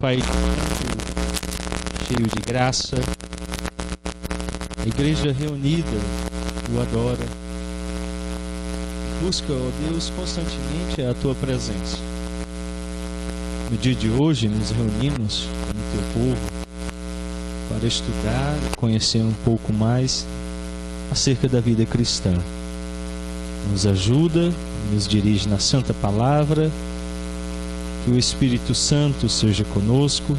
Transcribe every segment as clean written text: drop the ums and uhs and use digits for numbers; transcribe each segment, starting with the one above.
Pai, cheio de graça, a igreja reunida o adora, busca, ó Deus, constantemente a Tua presença. No dia de hoje nos reunimos no Teu povo para estudar, conhecer um pouco mais acerca da vida cristã. Nos ajuda, nos dirige na Santa Palavra, que o Espírito Santo seja conosco.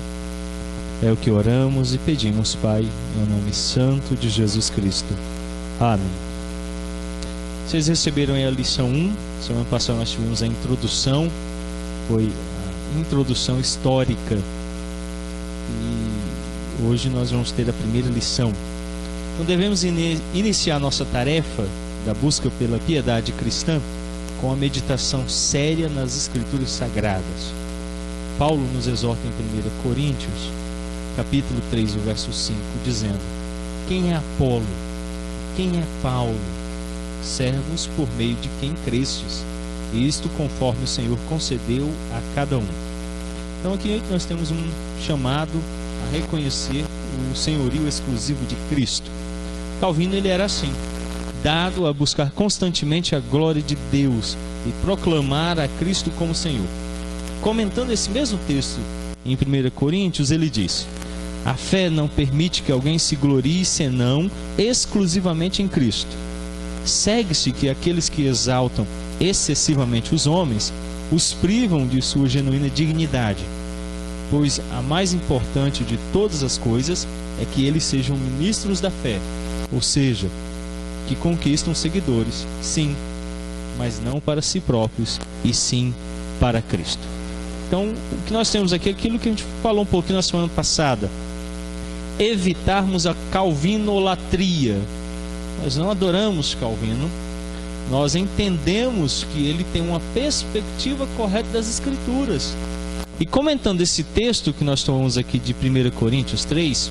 É o que oramos e pedimos, Pai, no nome santo de Jesus Cristo. Amém. Vocês receberam aí a lição 1. Semana passada nós tivemos a introdução. Foi a introdução histórica. E hoje nós vamos ter a primeira lição. Então devemos iniciar nossa tarefa da busca pela piedade cristã com a meditação séria nas Escrituras Sagradas. Paulo nos exorta em 1 Coríntios, capítulo 3, o verso 5, dizendo: quem é Apolo? Quem é Paulo? Servos por meio de quem crestes, e isto conforme o Senhor concedeu a cada um. Então aqui nós temos um chamado a reconhecer o senhorio exclusivo de Cristo. Calvino ele era assim, dado a buscar constantemente a glória de Deus e proclamar a Cristo como Senhor. Comentando esse mesmo texto em 1 Coríntios, ele diz: a fé não permite que alguém se glorie senão exclusivamente em Cristo. Segue-se que aqueles que exaltam excessivamente os homens os privam de sua genuína dignidade, pois a mais importante de todas as coisas é que eles sejam ministros da fé, ou seja, que conquistam seguidores, sim, mas não para si próprios, e sim para Cristo. Então, o que nós temos aqui é aquilo que a gente falou um pouquinho na semana passada: evitarmos a calvinolatria. Nós não adoramos Calvino, nós entendemos que ele tem uma perspectiva correta das Escrituras. E comentando esse texto que nós tomamos aqui de 1 Coríntios 3,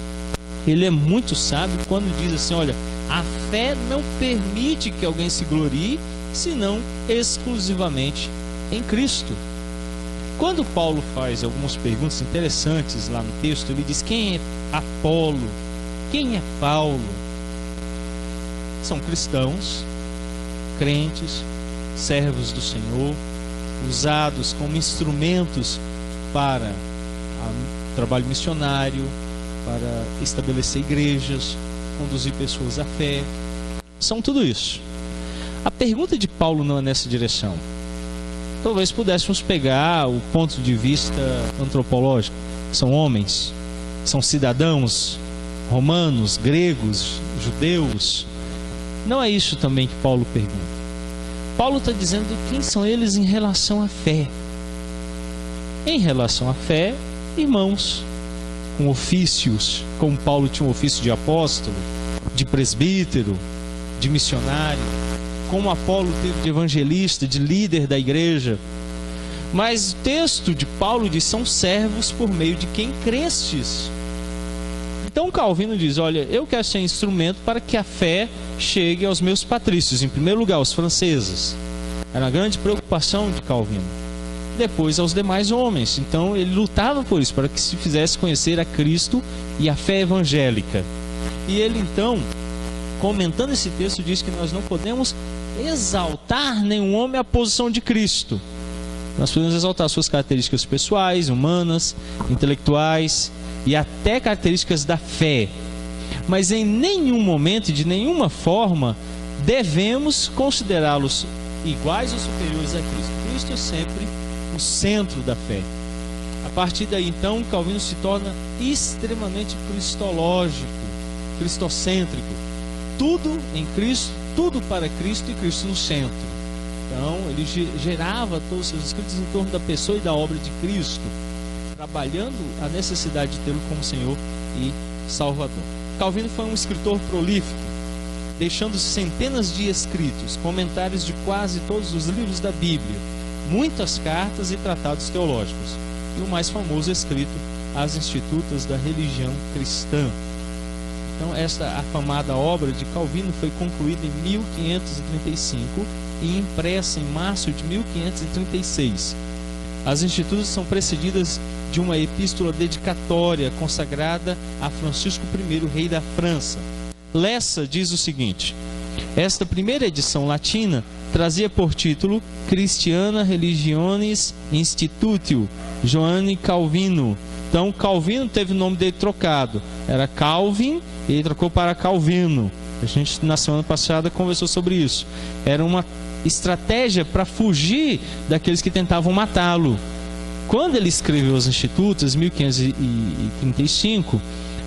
ele é muito sábio quando diz assim: olha, a fé não permite que alguém se glorie, senão exclusivamente em Cristo. Quando Paulo faz algumas perguntas interessantes lá no texto, ele diz: quem é Apolo? Quem é Paulo? São cristãos, crentes, servos do Senhor, usados como instrumentos para o trabalho missionário, para estabelecer igrejas, conduzir pessoas à fé. São tudo isso. A pergunta de Paulo não é nessa direção. Talvez pudéssemos pegar o ponto de vista antropológico. São homens, são cidadãos romanos, gregos, judeus. Não é isso também que Paulo pergunta. Paulo está dizendo quem são eles em relação à fé. Em relação à fé, irmãos, com ofícios, como Paulo tinha um ofício de apóstolo, de presbítero, de missionário, como Apolo teve de evangelista, de líder da igreja. Mas o texto de Paulo diz: são servos por meio de quem crestes. Então Calvino diz: olha, eu quero ser instrumento para que a fé chegue aos meus patrícios, em primeiro lugar aos franceses. Era uma grande preocupação de Calvino. Depois aos demais homens. Então ele lutava por isso, para que se fizesse conhecer a Cristo e a fé evangélica. E ele então, comentando esse texto, diz que nós não podemos exaltar nenhum homem à posição de Cristo. Nós podemos exaltar suas características pessoais, humanas, intelectuais e até características da fé. Mas em nenhum momento e de nenhuma forma devemos considerá-los iguais ou superiores a Cristo. Cristo é sempre o centro da fé. A partir daí, então, Calvino se torna extremamente cristológico, cristocêntrico. Tudo em Cristo, tudo para Cristo e Cristo no centro. Então, ele gerava todos os seus escritos em torno da pessoa e da obra de Cristo, trabalhando a necessidade de tê-lo como Senhor e Salvador. Calvino foi um escritor prolífico, deixando centenas de escritos, comentários de quase todos os livros da Bíblia, muitas cartas e tratados teológicos, e o mais famoso escrito, As Institutas da Religião Cristã. Então, esta afamada obra de Calvino foi concluída em 1535 e impressa em março de 1536. As Institutas são precedidas de uma epístola dedicatória consagrada a Francisco I, rei da França. Lessa diz o seguinte: esta primeira edição latina trazia por título Christiana Religionis Institutio Johanni Calvino. Então Calvino teve o nome dele trocado, era Calvin e ele trocou para Calvino. A gente na semana passada conversou sobre isso. Era uma estratégia para fugir daqueles que tentavam matá-lo. Quando ele escreveu os Institutos, em 1535,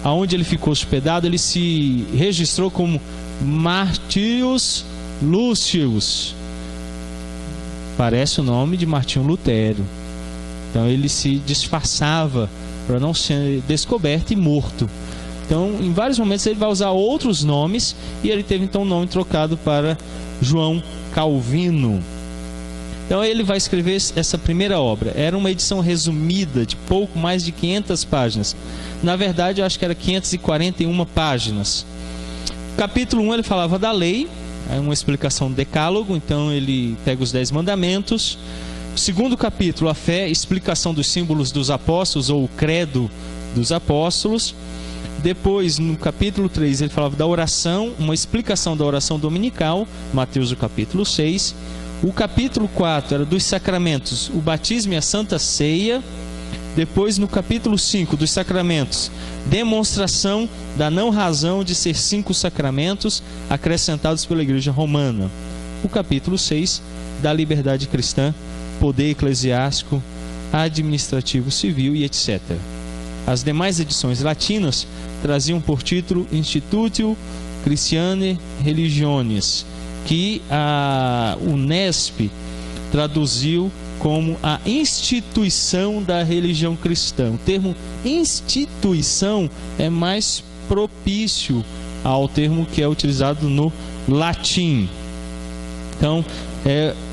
aonde ele ficou hospedado, ele se registrou como Martius Lucius. Parece o nome de Martinho Lutero. Então ele se disfarçava para não ser descoberto e morto. Então, em vários momentos ele vai usar outros nomes e ele teve então o nome trocado para João Calvino. Então ele vai escrever essa primeira obra. Era uma edição resumida de pouco mais de 500 páginas. Na verdade, eu acho que era 541 páginas. Capítulo 1 ele falava da lei, é uma explicação do decálogo, então ele pega os 10 mandamentos. Segundo capítulo, a fé, explicação dos símbolos dos apóstolos, ou o credo dos apóstolos. Depois, no capítulo 3, ele falava da oração, uma explicação da oração dominical, Mateus, o capítulo 6. O capítulo 4 era dos sacramentos, o batismo e a santa ceia. Depois, no capítulo 5 dos sacramentos, demonstração da não razão de ser 5 sacramentos acrescentados pela Igreja Romana. O capítulo 6, da liberdade cristã, poder eclesiástico, administrativo, civil e etc. As demais edições latinas traziam por título Institutio Christianae Religionis, que a Unesp traduziu como a instituição da religião cristã. O termo instituição é mais propício ao termo que é utilizado no latim. Então,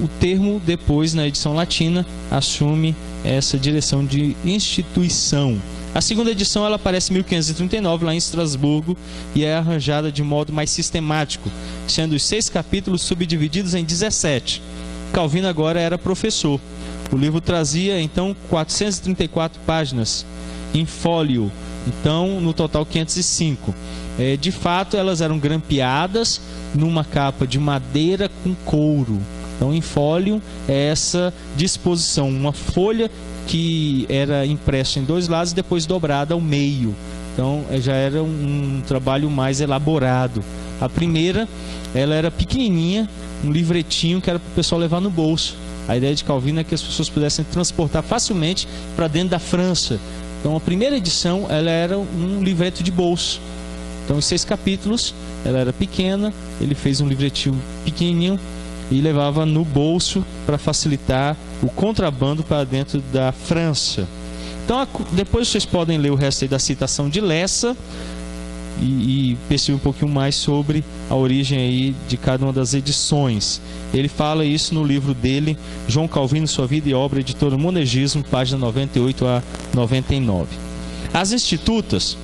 o termo depois, na edição latina, assume essa direção de instituição. A segunda edição ela aparece em 1539, lá em Estrasburgo, e é arranjada de modo mais sistemático, sendo os 6 capítulos subdivididos em 17. Calvino agora era professor. O livro trazia, então, 434 páginas em fólio, então, no total 505. De fato, elas eram grampeadas numa capa de madeira com couro. Então, em fólio, é essa disposição, uma folha que era impressa em 2 lados e depois dobrada ao meio. Então, já era um trabalho mais elaborado. A primeira, ela era pequenininha, um livretinho que era para o pessoal levar no bolso. A ideia de Calvino é que as pessoas pudessem transportar facilmente para dentro da França. Então, a primeira edição, ela era um livreto de bolso. Então, os 6 capítulos, ela era pequena, ele fez um livretinho pequenininho e levava no bolso para facilitar o contrabando para dentro da França. Então, depois vocês podem ler o resto aí da citação de Lessa e perceber um pouquinho mais sobre a origem aí de cada uma das edições. Ele fala isso no livro dele, João Calvino, Sua Vida e Obra, editora Monegismo, página 98 a 99. As Institutas,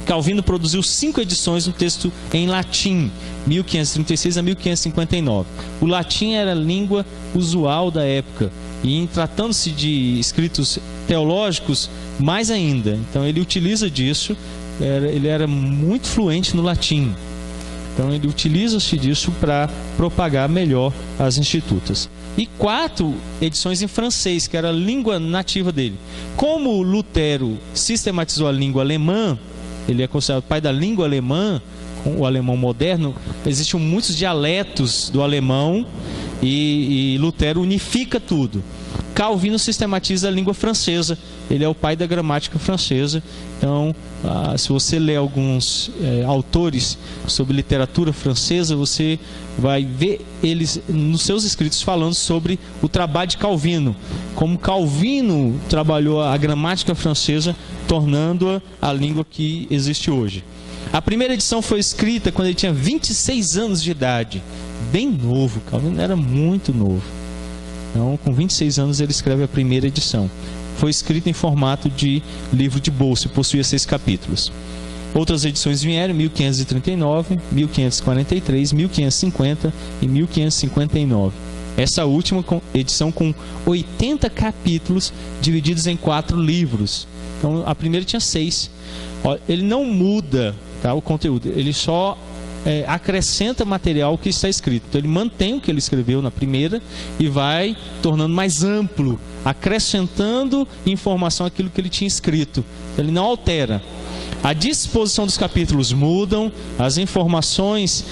Calvino produziu 5 edições no texto em latim, 1536 a 1559. O latim era a língua usual da época, e em tratando-se de escritos teológicos, mais ainda. Então ele utiliza disso, ele era muito fluente no latim. Então ele utiliza-se disso para propagar melhor as Institutas. E 4 edições em francês, que era a língua nativa dele. Como Lutero sistematizou a língua alemã, ele é considerado o pai da língua alemã, o alemão moderno. Existiam muitos dialetos do alemão e Lutero unifica tudo. Calvino sistematiza a língua francesa, ele é o pai da gramática francesa. Então, se você lê alguns autores sobre literatura francesa, você vai ver eles nos seus escritos falando sobre o trabalho de Calvino, como Calvino trabalhou a gramática francesa, tornando-a a língua que existe hoje. A primeira edição foi escrita quando ele tinha 26 anos de idade, bem novo. Calvino era muito novo. Então, com 26 anos ele escreve a primeira edição. Foi escrita em formato de livro de bolso e possuía 6 capítulos. Outras edições vieram em 1539, 1543, 1550 e 1559. Essa última edição com 80 capítulos divididos em 4 livros. Então a primeira tinha 6. Ele não muda, tá, o conteúdo, ele só acrescenta material que está escrito. Então ele mantém o que ele escreveu na primeira e vai tornando mais amplo, acrescentando informação àquilo que ele tinha escrito. Ele não altera. A disposição dos capítulos mudam, as informações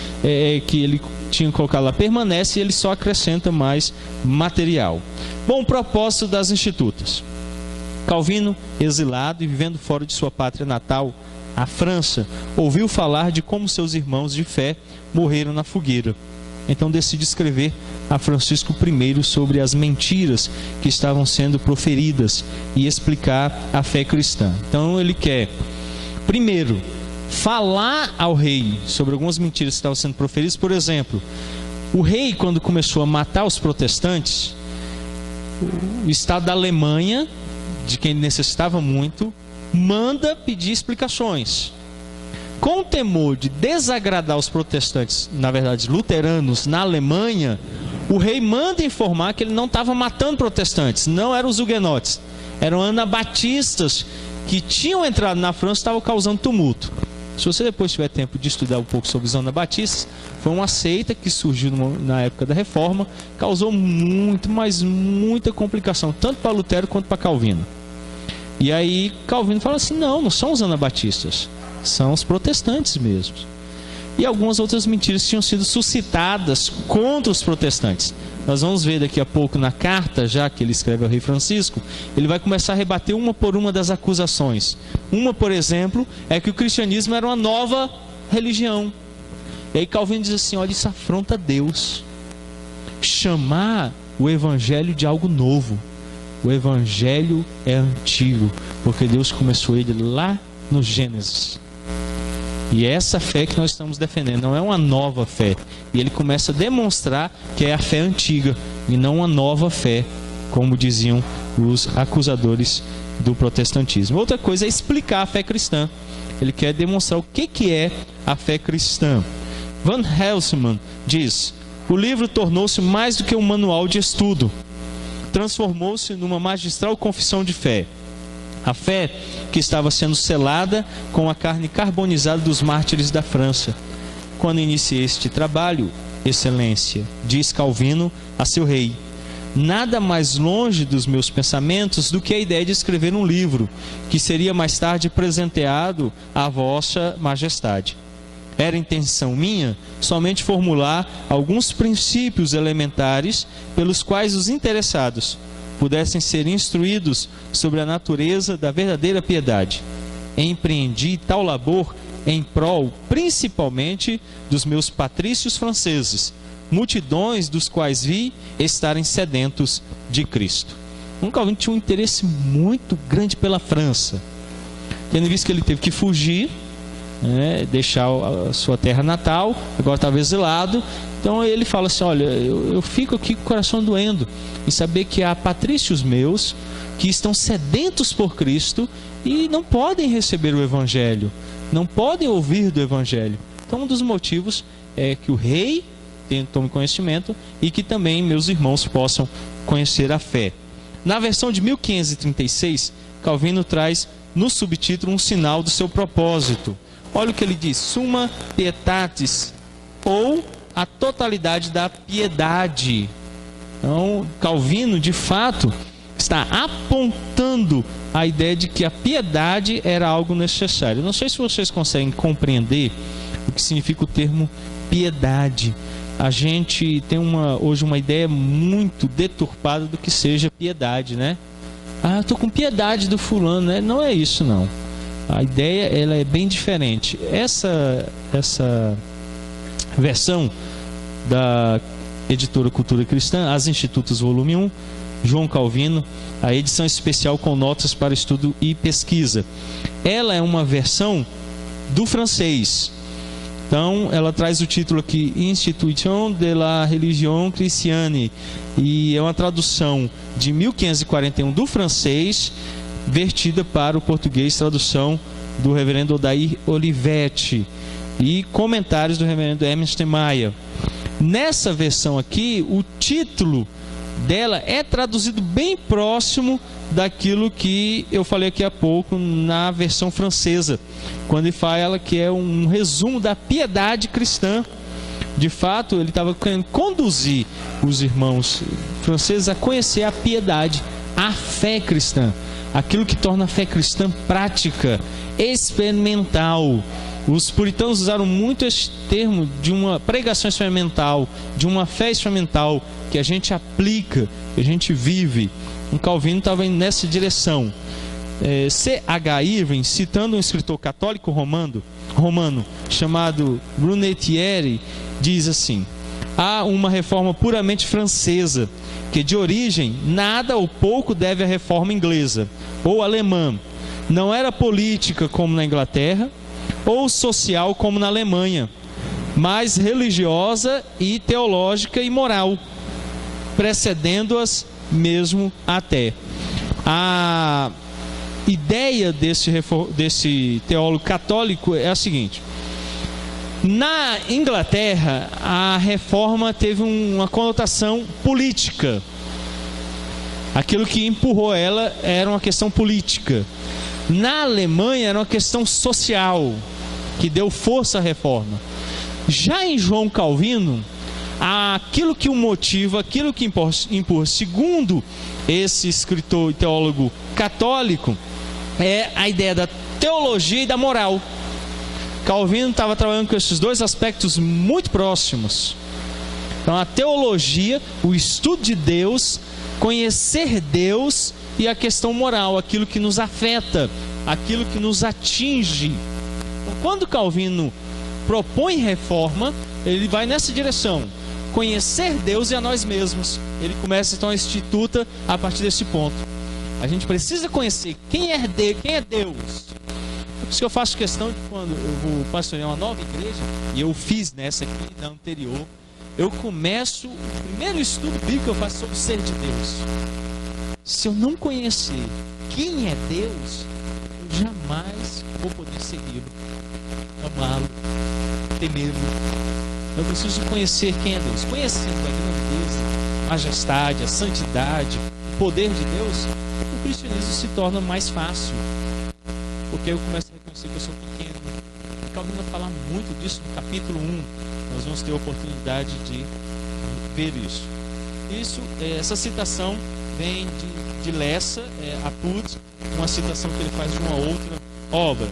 que ele tinha colocado lá permanecem, e ele só acrescenta mais material. Bom, o propósito das institutas. Calvino, exilado e vivendo fora de sua pátria natal, a França, ouviu falar de como seus irmãos de fé morreram na fogueira. Então decide escrever a Francisco I sobre as mentiras que estavam sendo proferidas e explicar a fé cristã. Então ele quer, primeiro, falar ao rei sobre algumas mentiras que estavam sendo proferidas. Por exemplo, o rei, quando começou a matar os protestantes, o Estado da Alemanha, de quem necessitava muito, manda pedir explicações. Com o temor de desagradar os protestantes, na verdade luteranos, na Alemanha, o rei manda informar que ele não estava matando protestantes, não eram os huguenotes, eram anabatistas que tinham entrado na França e estavam causando tumulto. Se você depois tiver tempo de estudar um pouco sobre os anabatistas, foi uma seita que surgiu na época da Reforma, causou muita complicação, tanto para Lutero quanto para Calvino. E aí Calvino fala assim, não são os anabatistas, são os protestantes mesmos. E algumas outras mentiras tinham sido suscitadas contra os protestantes. Nós vamos ver daqui a pouco na carta, já que ele escreve ao rei Francisco, ele vai começar a rebater uma por uma das acusações. Uma, por exemplo, é que o cristianismo era uma nova religião. E aí Calvino diz assim, olha, isso afronta a Deus. Chamar o evangelho de algo novo. O evangelho é antigo, porque Deus começou ele lá no Gênesis. E é essa fé que nós estamos defendendo, não é uma nova fé. E ele começa a demonstrar que é a fé antiga e não uma nova fé, como diziam os acusadores do protestantismo. Outra coisa é explicar a fé cristã. Ele quer demonstrar o que é a fé cristã. Van Helsman diz, o livro tornou-se mais do que um manual de estudo. Transformou-se numa magistral confissão de fé. A fé que estava sendo selada com a carne carbonizada dos mártires da França. Quando iniciei este trabalho, excelência, diz Calvino a seu rei, nada mais longe dos meus pensamentos do que a ideia de escrever um livro, que seria mais tarde presenteado à vossa majestade. Era intenção minha somente formular alguns princípios elementares pelos quais os interessados pudessem ser instruídos sobre a natureza da verdadeira piedade. Empreendi tal labor em prol, principalmente, dos meus patrícios franceses, multidões dos quais vi estarem sedentos de Cristo. Calvino tinha um interesse muito grande pela França, tendo visto que ele teve que fugir, deixar a sua terra natal, agora estava exilado. Então ele fala assim, olha, eu fico aqui com o coração doendo em saber que há patrícios meus que estão sedentos por Cristo e não podem receber o evangelho, não podem ouvir do evangelho. Então um dos motivos é que o rei tome conhecimento e que também meus irmãos possam conhecer a fé. Na versão de 1536, Calvino traz no subtítulo um sinal do seu propósito. Olha o que ele diz, Summa Pietatis, ou a totalidade da piedade. Então, Calvino, de fato, está apontando a ideia de que a piedade era algo necessário. Não sei se vocês conseguem compreender o que significa o termo piedade. A gente tem hoje uma ideia muito deturpada do que seja piedade, né? Eu estou com piedade do fulano, né? Não é isso, não. A ideia ela é bem diferente. Essa versão da editora Cultura Cristã, As Institutas, volume 1, João Calvino, a edição especial com notas para estudo e pesquisa. Ela é uma versão do francês. Então, ela traz o título aqui, Institution de la Religion Christiane, e é uma tradução de 1541 do francês, vertida para o português, tradução do reverendo Odair Olivetti, e comentários do reverendo Hermes Maia. Nessa versão aqui, o título dela é traduzido bem próximo daquilo que eu falei aqui há pouco na versão francesa, quando ele fala que é um resumo da piedade cristã. De fato, ele estava querendo conduzir os irmãos franceses a conhecer a piedade, a fé cristã, aquilo que torna a fé cristã prática, experimental. Os puritanos usaram muito esse termo de uma pregação experimental, de uma fé experimental, que a gente aplica, que a gente vive. O Calvino estava indo nessa direção. C.H. Irving, citando um escritor católico romano chamado Brunetière, diz assim: há uma reforma puramente francesa, que de origem nada ou pouco deve à reforma inglesa ou alemã. Não era política como na Inglaterra, ou social como na Alemanha, mas religiosa e teológica e moral, precedendo-as mesmo até. A ideia desse teólogo católico é a seguinte: na Inglaterra, a reforma teve uma conotação política. Aquilo que empurrou ela era uma questão política. Na Alemanha era uma questão social, que deu força à reforma. Já em João Calvino, aquilo que o motiva, aquilo que empurra, segundo esse escritor e teólogo católico, é a ideia da teologia e da moral. Calvino estava trabalhando com esses dois aspectos muito próximos. Então, a teologia, o estudo de Deus, conhecer Deus, e a questão moral, aquilo que nos afeta, aquilo que nos atinge. Então, quando Calvino propõe reforma, ele vai nessa direção: conhecer Deus e a nós mesmos. Ele começa então a instituta a partir desse ponto. A gente precisa conhecer quem é Deus. Por isso que eu faço questão de, quando eu vou pastorear uma nova igreja, e eu fiz nessa aqui, na anterior, eu começo, o primeiro estudo bíblico que eu faço sobre o ser de Deus. Se eu não conhecer quem é Deus, eu jamais vou poder segui-lo, amá-lo, temê-lo. Eu preciso conhecer quem é Deus. Conhecendo a grandeza, a majestade, a santidade, o poder de Deus, o cristianismo se torna mais fácil. Porque eu começo a reconhecer que eu sou pequeno. E Calvino vai falar muito disso no capítulo 1. Nós vamos ter a oportunidade de ver isso. Essa citação vem de Lessa, Apud, uma citação que ele faz de uma outra obra.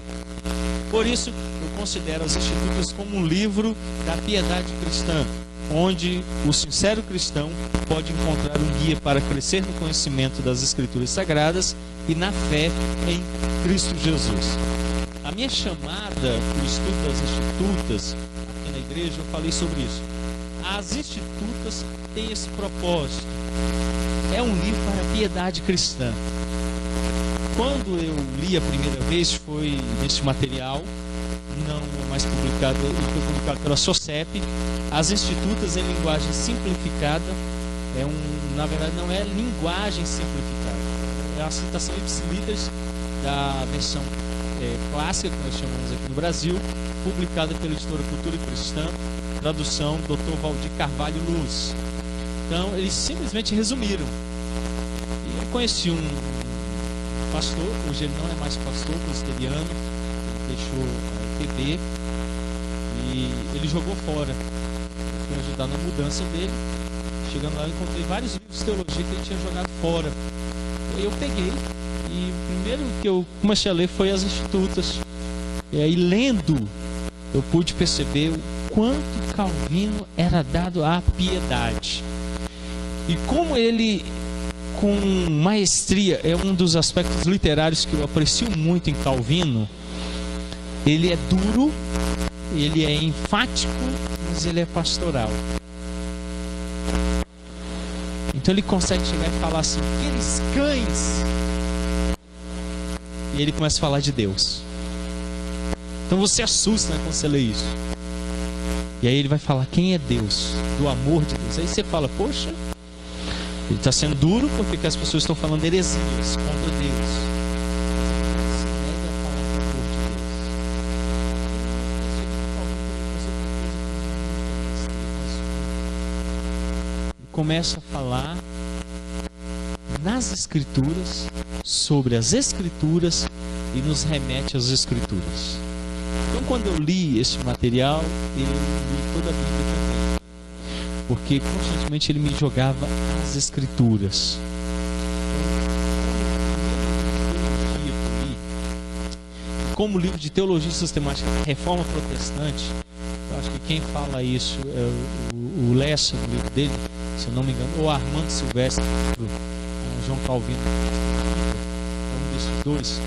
Por isso, eu considero as Institutas como um livro da piedade cristã, onde o sincero cristão pode encontrar um guia para crescer no conhecimento das Escrituras Sagradas e na fé em Cristo Jesus. A minha chamada para o estudo das Institutas aqui na igreja, eu falei sobre isso. As Institutas têm esse propósito. É um livro para a piedade cristã. Quando eu li a primeira vez, foi nesse material, não é mais publicado, ele foi publicado pela SOCEP. As Institutas em linguagem simplificada, na verdade não é linguagem simplificada, é a citação ipsiliteris da versão clássica, que nós chamamos aqui no Brasil, publicada pela editora Cultura Cristã, tradução do Dr. Valdir Carvalho Luz. Então, eles simplesmente resumiram. E eu conheci um pastor, hoje ele não é mais pastor, presbiteriano, ele deixou a IPB e ele jogou fora. Eu fui ajudar na mudança dele. Chegando lá, eu encontrei vários livros de teologia que ele tinha jogado fora. E eu peguei, e o primeiro que eu comecei a ler foi as Institutas. E aí, lendo, eu pude perceber o quanto Calvino era dado à piedade. E como ele, com maestria, é um dos aspectos literários que eu aprecio muito em Calvino. Ele é duro, ele é enfático, mas ele é pastoral. Então ele consegue chegar e falar assim: aqueles cães. E ele começa a falar de Deus. Então você assusta, né, quando você lê isso. E aí ele vai falar quem é Deus, do amor de Deus. Aí você fala: poxa, ele está sendo duro porque as pessoas estão falando heresias contra Deus. Ele se nega a falar do amor de Deus. começa a falar nas Escrituras, sobre as Escrituras, e nos remete às Escrituras. Então, quando eu li este material, eu li toda a Bíblia também, porque constantemente ele me jogava as Escrituras. Como livro de teologia sistemática da Reforma Protestante, eu acho que quem fala isso é o Lessa, no livro dele, se eu não me engano, ou Armando Silvestre, João Calvino, um desses dois.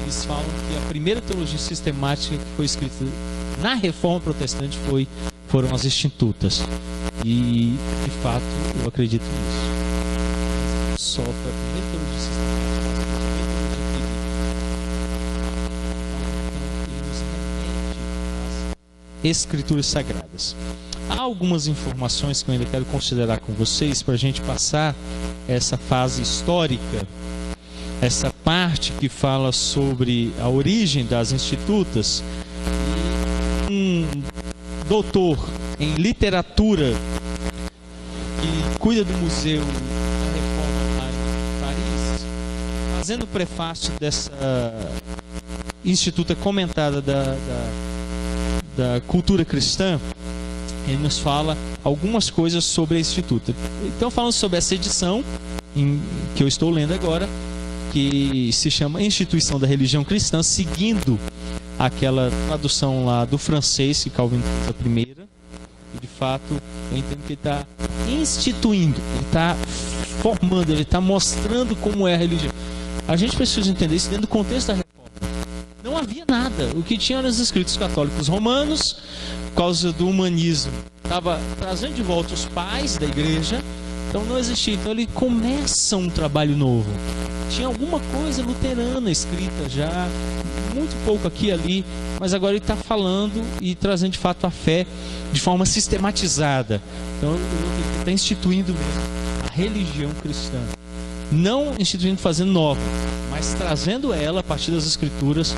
Eles falam que a primeira teologia sistemática que foi escrita na Reforma Protestante foram as Institutas. E, de fato, eu acredito nisso. Só para a primeira teologia sistemática, mas a primeira teologia bíblica. Então, ele nos remete às Escrituras Sagradas. Há algumas informações que eu ainda quero considerar com vocês para a gente passar essa fase histórica, essa parte que fala sobre a origem das Institutas. Um doutor em literatura que cuida do Museu da Reforma lá em Paris, fazendo o prefácio dessa Instituta comentada da cultura cristã, ele nos fala algumas coisas sobre a Instituta. Então, falando sobre essa edição que eu estou lendo agora, que se chama Instituição da Religião Cristã, seguindo aquela tradução lá do francês que Calvino fez a primeira. E de fato, eu entendo que ele está instituindo, ele está formando, ele está mostrando como é a religião. A gente precisa entender isso dentro do contexto da Reforma. Não havia nada. O que tinha nos escritos católicos romanos, por causa do humanismo, estava trazendo de volta os pais da igreja. Então não existia. Então ele começa um trabalho novo. Tinha alguma coisa luterana escrita já, muito pouco aqui e ali, mas agora ele está falando e trazendo de fato a fé de forma sistematizada. Então ele está instituindo mesmo a religião cristã. Não instituindo fazendo nova, mas trazendo ela a partir das Escrituras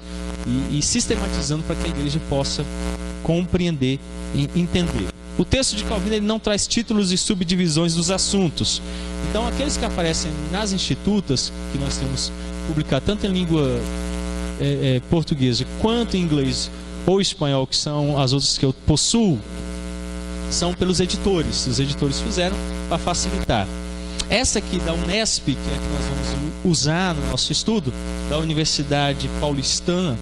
e sistematizando para que a igreja possa compreender e entender. O texto de Calvino ele não traz títulos e subdivisões dos assuntos. Então, aqueles que aparecem nas Institutas, que nós temos publicado tanto em língua portuguesa quanto em inglês ou espanhol, que são as outras que eu possuo, são pelos editores. Os editores fizeram para facilitar. Essa aqui da Unesp, que é a que nós vamos usar no nosso estudo, da Universidade Paulistana,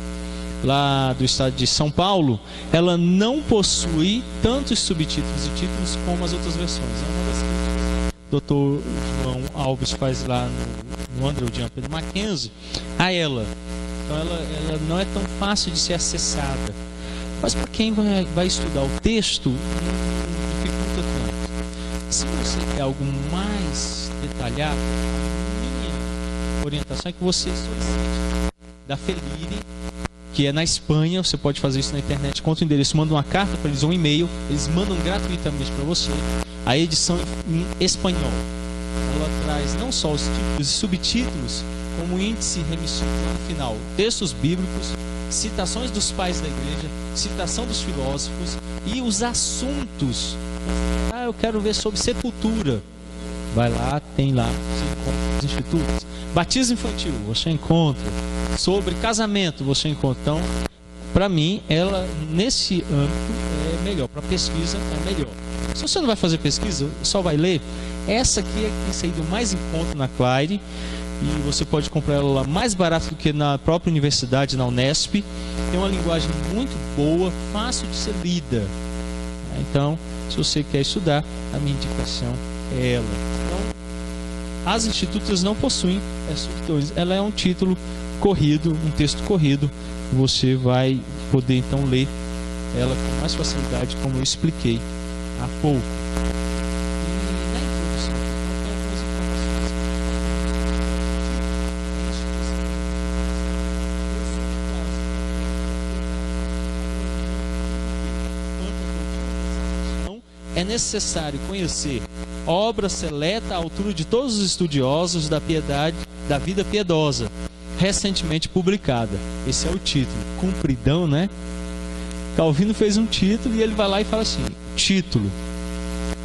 lá do estado de São Paulo, ela não possui tantos subtítulos e títulos como as outras versões. É uma das críticas que o Dr. João Alves faz lá no Andrew Jumper Mackenzie a ela. Então ela não é tão fácil de ser acessada. Mas para quem vai estudar o texto, não dificulta tanto. Se você quer algo mais detalhado, a minha orientação é que você solicite da Felire, que é na Espanha. Você pode fazer isso na internet, conta o endereço, manda uma carta para eles ou um e-mail, eles mandam gratuitamente para você a edição em espanhol. Ela traz não só os títulos e subtítulos, como índice e remissões no final, textos bíblicos, citações dos pais da igreja, citação dos filósofos e os assuntos. Eu quero ver sobre sepultura. Vai lá, tem lá, você encontra os institutos. Batismo infantil, você encontra. Sobre casamento, você encontra. Então, para mim, ela nesse âmbito é melhor. Para pesquisa, é melhor. Se você não vai fazer pesquisa, só vai ler. Essa aqui é que tem saído mais em conta na Claire. E você pode comprar ela lá mais barato do que na própria universidade, na Unesp. Tem uma linguagem muito boa, fácil de ser lida. Então, se você quer estudar, a minha indicação é ela. Então, as institutas não possuem subtitulações. Ela é um título corrido, um texto corrido. Você vai poder então ler ela com mais facilidade, como eu expliquei há pouco. É necessário conhecer a obra seleta à altura de todos os estudiosos da piedade, da vida piedosa, recentemente publicada. Esse é o título, compridão, né? Calvino fez um título e ele vai lá e fala assim: título,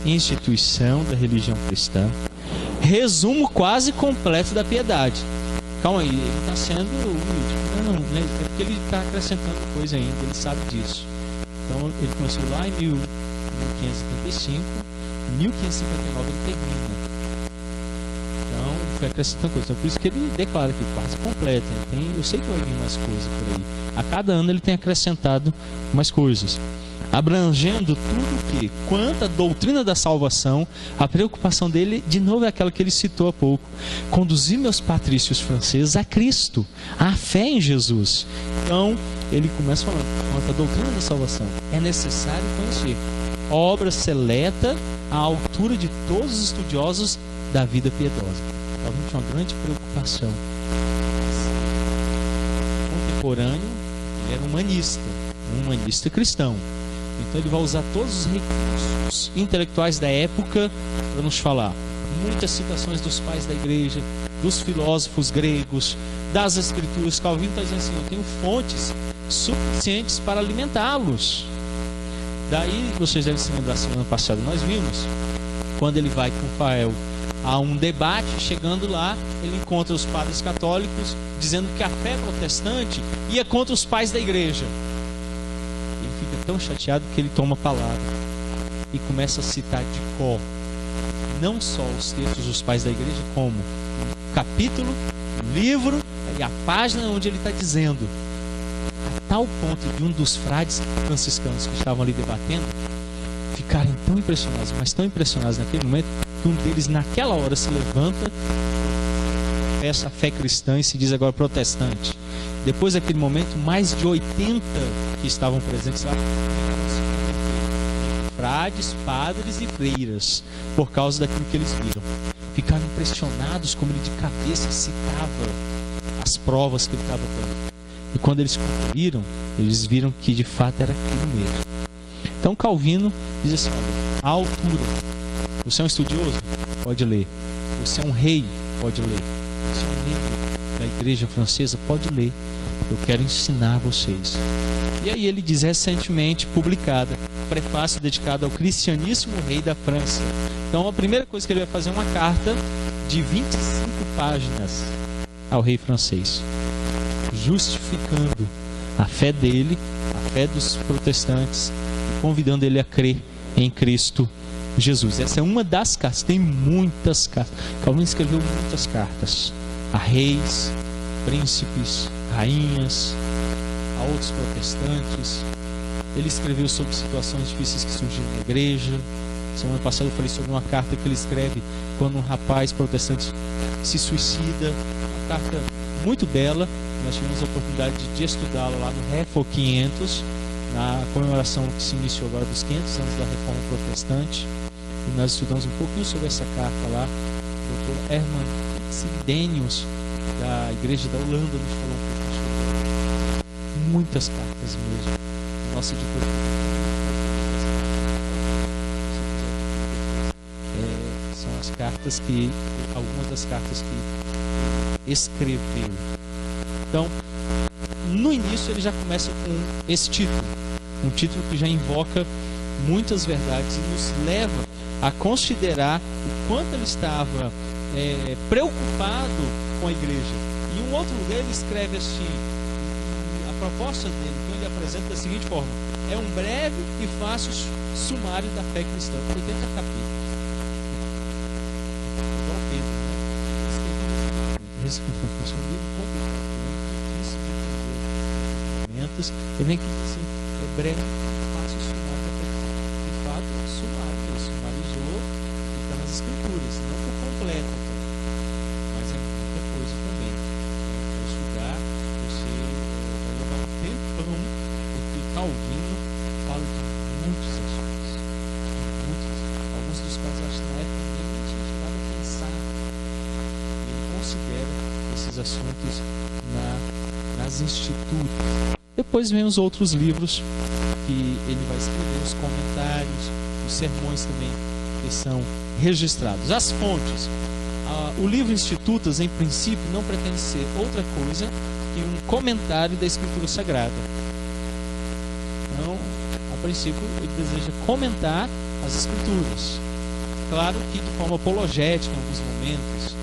e instituição da religião cristã. Resumo quase completo da piedade. Calma aí, ele está sendo humilde. Não, né? É porque ele está acrescentando coisa ainda, ele sabe disso. Então ele começou lá em 1535, em 1559 ele termina. Então ele foi acrescentando coisa. Então por isso que ele declara que quase completa. Eu sei que vai vir mais coisas por aí. A cada ano ele tem acrescentado mais coisas, abrangendo tudo que, quanto à doutrina da salvação, a preocupação dele, de novo, é aquela que ele citou há pouco: conduzir meus patrícios franceses a Cristo, à fé em Jesus. Então, ele começa falando, quanto à doutrina da salvação, é necessário conhecer obra seleta à altura de todos os estudiosos da vida piedosa. Então, tinha uma grande preocupação. Contemporâneo, ele era um humanista cristão. Então ele vai usar todos os recursos intelectuais da época para nos falar. Muitas citações dos pais da igreja, dos filósofos gregos, das escrituras. Calvino está dizendo assim: eu tenho fontes suficientes para alimentá-los. Daí, vocês devem se lembrar, semana passada nós vimos, quando ele vai com Fael a um debate, chegando lá, ele encontra os padres católicos dizendo que a fé protestante ia contra os pais da igreja. Tão chateado que ele toma a palavra e começa a citar de cor não só os textos dos pais da igreja, como o capítulo, o livro e a página onde ele está dizendo, a tal ponto de um dos frades franciscanos que estavam ali debatendo ficarem tão impressionados, mas tão impressionados naquele momento, que um deles naquela hora se levanta, confessa a fé cristã e se diz agora protestante. Depois daquele momento, mais de 80 que estavam presentes lá, frades, padres e freiras, por causa daquilo que eles viram. Ficaram impressionados como ele de cabeça citava as provas que ele estava dando. E quando eles concluíram, eles viram que de fato era aquilo mesmo. Então Calvino diz assim: olha, a altura. Você é um estudioso? Pode ler. Você é um rei? Pode ler. Você é um membro da igreja francesa? Pode ler. Eu quero ensinar vocês. E aí ele diz, recentemente publicada, prefácio dedicado ao cristianíssimo rei da França. Então a primeira coisa que ele vai fazer é uma carta de 25 páginas ao rei francês, justificando a fé dele, a fé dos protestantes, e convidando ele a crer em Cristo Jesus. Essa é uma das cartas, tem muitas cartas. Calvino escreveu muitas cartas a reis, príncipes, rainhas, a outros protestantes. Ele escreveu sobre situações difíceis que surgiram na igreja. Semana passada eu falei sobre uma carta que ele escreve quando um rapaz protestante se suicida. Uma carta muito bela. Nós tivemos a oportunidade de estudá-la lá no Refo 500, na comemoração que se iniciou agora dos 500 anos da Reforma Protestante. E nós estudamos um pouquinho sobre essa carta lá. O Dr. Herman Sidenius, da Igreja da Holanda, nos falou um pouco sobre muitas cartas mesmo. Nossa editora são as cartas que, algumas das cartas que escreveu. Então, no início ele já começa com esse título, um título que já invoca muitas verdades e nos leva a considerar o quanto ele estava preocupado com a igreja. E em um outro lugar ele escreve assim, a proposta dele, que ele apresenta da seguinte forma: é um breve e fácil sumário da fé cristã, 80 capítulos. Igual Pedro, né? Esse é um livro complicado, ele vem aqui assim, é breve e fácil sumário da fé cristã. De fato, é sumário, ele sumarizou e está nas escrituras, não por completo, mas é muita coisa também. Para estudar, você vai levar um tempão, porque Calvino fala de muitos assuntos. Alguns dos quais acho que na época nem tinha chegado a pensar. E ele considera esses assuntos nas institutas. Depois vem os outros livros que ele vai escrever, os comentários, os sermões também, que são registrados. As fontes. O livro Institutas, em princípio, não pretende ser outra coisa que um comentário da Escritura Sagrada. Então, a princípio, ele deseja comentar as Escrituras. claro que de forma apologética em alguns momentos.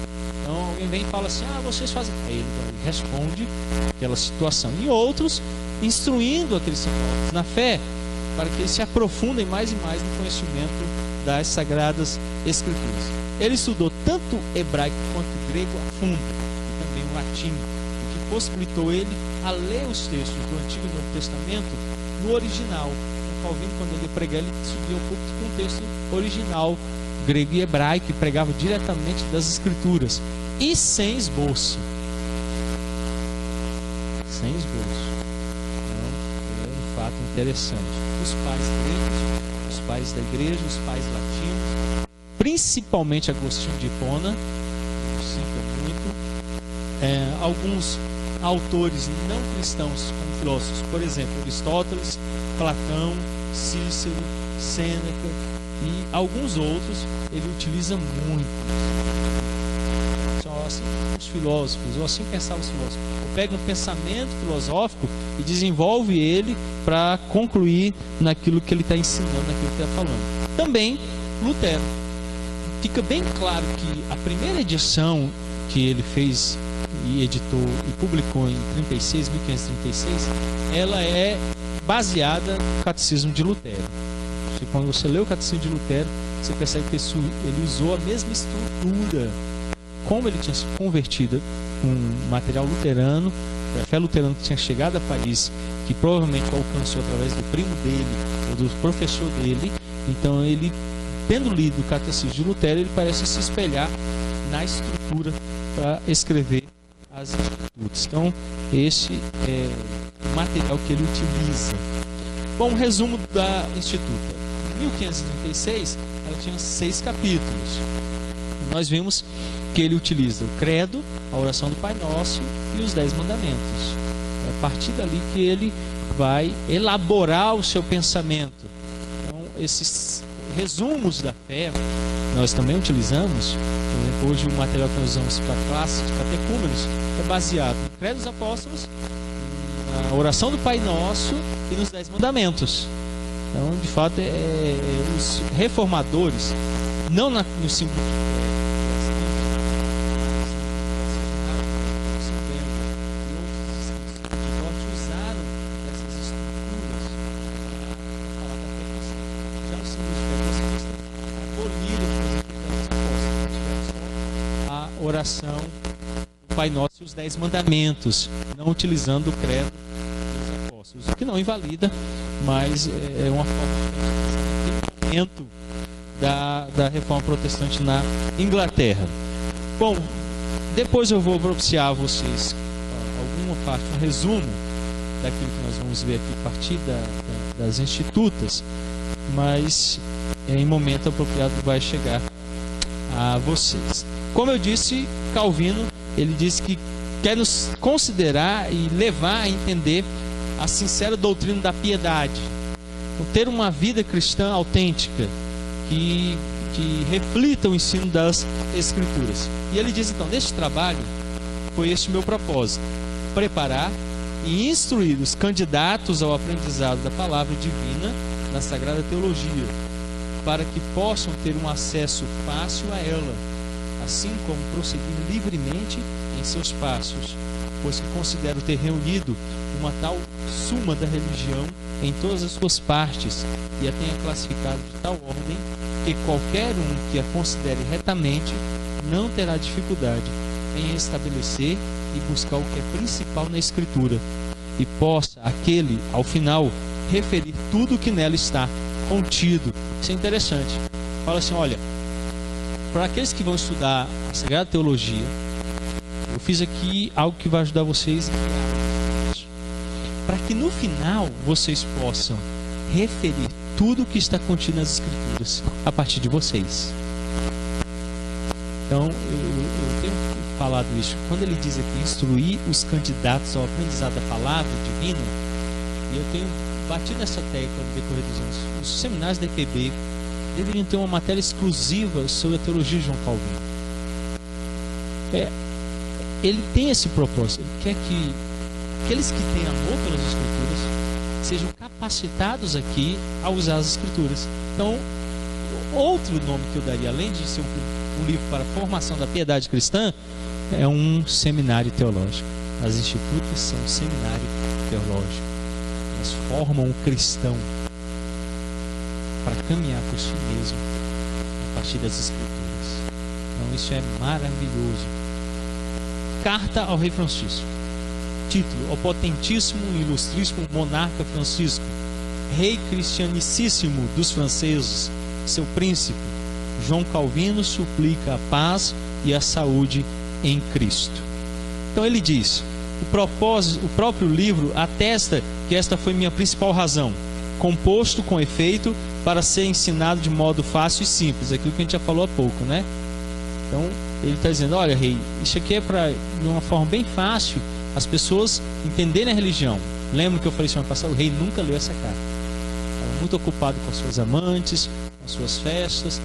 Então alguém vem e fala assim, vocês fazem. Aí ele responde aquela situação. E outros instruindo aqueles teólogos na fé, para que eles se aprofundem mais e mais no conhecimento das Sagradas Escrituras. Ele estudou tanto hebraico quanto grego a fundo, e também o latim, o que possibilitou ele a ler os textos do Antigo e Novo Testamento no original. O Calvino, quando ele ia pregar, ele subia ao púlpito com o texto original, grego e hebraico, e pregava diretamente das Escrituras, e sem esboço. Sem esboço. Então, é um fato interessante. Os pais gregos, os pais da igreja, os pais latinos, principalmente Agostinho de Hipona, cita muito, alguns autores não cristãos como filósofos, por exemplo, Aristóteles, Platão, Cícero, Sêneca e alguns outros, ele utiliza muito. Só assim os filósofos, ou assim pensavam os filósofos. Pega um pensamento filosófico e desenvolve ele para concluir naquilo que ele está ensinando, naquilo que ele está falando. Também Lutero. Fica bem claro que a primeira edição que ele fez e editou e publicou em 1536, ela é baseada no Catecismo de Lutero. Quando você lê o Catecismo de Lutero, você percebe que ele usou a mesma estrutura. Como ele tinha se convertido com material luterano, a fé luterana que tinha chegado a Paris, que provavelmente o alcançou através do primo dele ou do professor dele, então ele, tendo lido o Catecismo de Lutero, ele parece se espelhar na estrutura para escrever as Escrituras. Então, esse é o material que ele utiliza. Bom, um resumo da Instituta. Em 1536, ela tinha 6 capítulos. Nós vimos que ele utiliza o credo, a oração do Pai Nosso e os 10 mandamentos. É a partir dali que ele vai elaborar o seu pensamento. Então, esses resumos da fé, nós também utilizamos. Hoje o material que nós usamos para classes de catecúmenos é baseado no credo dos apóstolos, na oração do Pai Nosso e nos 10 mandamentos. Então, de fato, os reformadores, não no símbolo oração do Pai Nosso e os 10 mandamentos, não utilizando o credo dos apóstolos, o que não invalida, mas é uma forma de momento da reforma protestante na Inglaterra. Bom, depois eu vou propiciar a vocês alguma parte, um resumo daquilo que nós vamos ver aqui a partir das Institutas, mas em momento apropriado vai chegar a vocês. Como eu disse, Calvino, ele disse que quer nos considerar e levar a entender a sincera doutrina da piedade, ter uma vida cristã autêntica que reflita o ensino das Escrituras. E ele diz então, neste trabalho foi este o meu propósito: preparar e instruir os candidatos ao aprendizado da palavra divina na Sagrada Teologia, para que possam ter um acesso fácil a ela, assim como prosseguir livremente em seus passos, pois que considero ter reunido uma tal suma da religião em todas as suas partes e a tenha classificado de tal ordem que qualquer um que a considere retamente não terá dificuldade em estabelecer e buscar o que é principal na Escritura, e possa aquele, ao final, referir tudo o que nela está contido. Isso é interessante. Fala assim, olha, para aqueles que vão estudar a Sagrada Teologia, eu fiz aqui algo que vai ajudar vocês para que no final vocês possam referir tudo o que está contido nas Escrituras a partir de vocês. Então, eu tenho falado isso. Quando ele diz aqui, instruir os candidatos ao aprendizado da palavra divina, e eu tenho batido nessa tecla no decorrer dos anos, os seminários da EPB deveriam ter uma matéria exclusiva sobre a teologia de João Calvino. Ele tem esse propósito. Ele quer que aqueles que têm amor pelas Escrituras sejam capacitados aqui a usar as Escrituras. Então, outro nome que eu daria, além de ser um livro para a formação da piedade cristã, é um seminário teológico. As institutas são um seminário teológico. Elas formam o cristão para caminhar por si mesmo a partir das Escrituras. Então isso é maravilhoso. Carta ao rei Francisco. Título: ao potentíssimo e ilustríssimo monarca Francisco, rei cristianicíssimo dos franceses, seu príncipe, João Calvino suplica a paz e a saúde em Cristo. Então ele diz: o próprio livro atesta que esta foi minha principal razão, composto com efeito para ser ensinado de modo fácil e simples, aquilo que a gente já falou há pouco, né? Então ele está dizendo: olha, rei, isso aqui é para, de uma forma bem fácil, as pessoas entenderem a religião. Lembra que eu falei semana passada? O rei nunca leu essa carta, estava muito ocupado com suas amantes, com suas festas,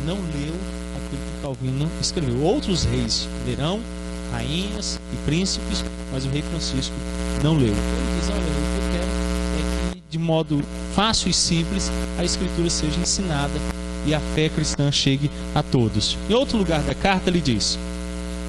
não leu aquilo que Calvino escreveu. Outros reis lerão, rainhas e príncipes, mas o rei Francisco não leu. Então ele diz: olha, o que eu quero é que, de modo fácil e simples, a Escritura seja ensinada e a fé cristã chegue a todos. Em outro lugar da carta ele diz: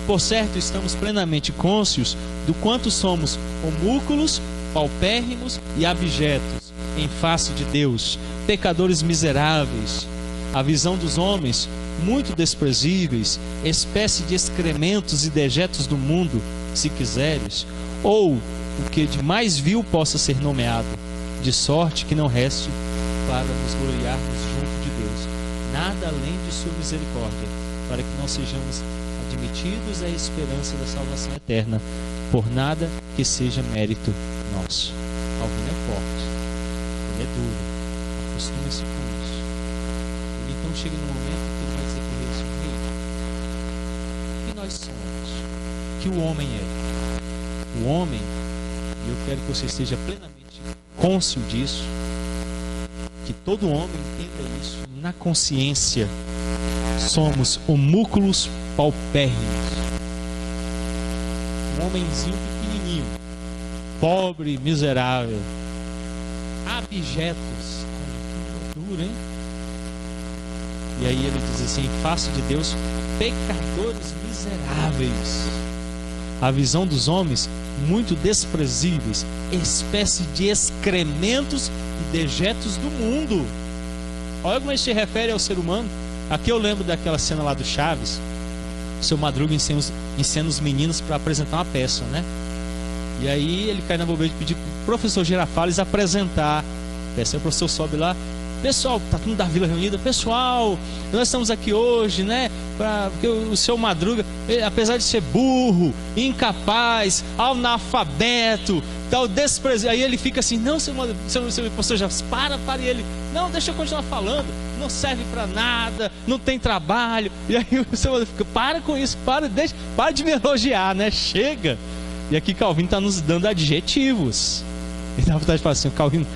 por certo, estamos plenamente cônscios do quanto somos homúnculos, paupérrimos e abjetos em face de Deus, pecadores miseráveis, a visão dos homens muito desprezíveis, espécie de excrementos e dejetos do mundo, se quiseres, ou o que de mais vil possa ser nomeado, de sorte que não reste para nos gloriarmos junto de Deus, nada além de sua misericórdia, para que não sejamos admitidos à esperança da salvação eterna, por nada que seja mérito nosso. Calvino é forte, ele é duro, acostume-se com isso. Ele então chega no momento que ele vai dizer para o rei: que nós somos, que o homem é. O homem, e eu quero que você esteja plenamente cônscio disso, que todo homem entenda isso na consciência: somos homúnculos paupérrimos, um homenzinho pequenininho, pobre, miserável, abjetos. Que duro, hein? E aí ele diz assim: em face de Deus, pecadores miseráveis, a visão dos homens muito desprezíveis, espécie de excrementos e dejetos do mundo. Olha como ele se refere ao ser humano. Aqui eu lembro daquela cena lá do Chaves. O seu Madruga ensina os meninos para apresentar uma peça, né? E aí ele cai na bobeira de pedir para o professor Girafales apresentar a peça. Aí o professor sobe lá: pessoal, tá todo mundo da vila reunida, pessoal, nós estamos aqui hoje, né? Porque o seu Madruga, apesar de ser burro, incapaz, analfabeto, tal, desprezível. Aí ele fica assim: não, seu professor já para, e ele: não, deixa eu continuar falando, não serve para nada, não tem trabalho. E aí o seu Madruga fica: para com isso, para de me elogiar, né? Chega. E aqui Calvino está nos dando adjetivos. Ele dá vontade de falar assim: Calvino,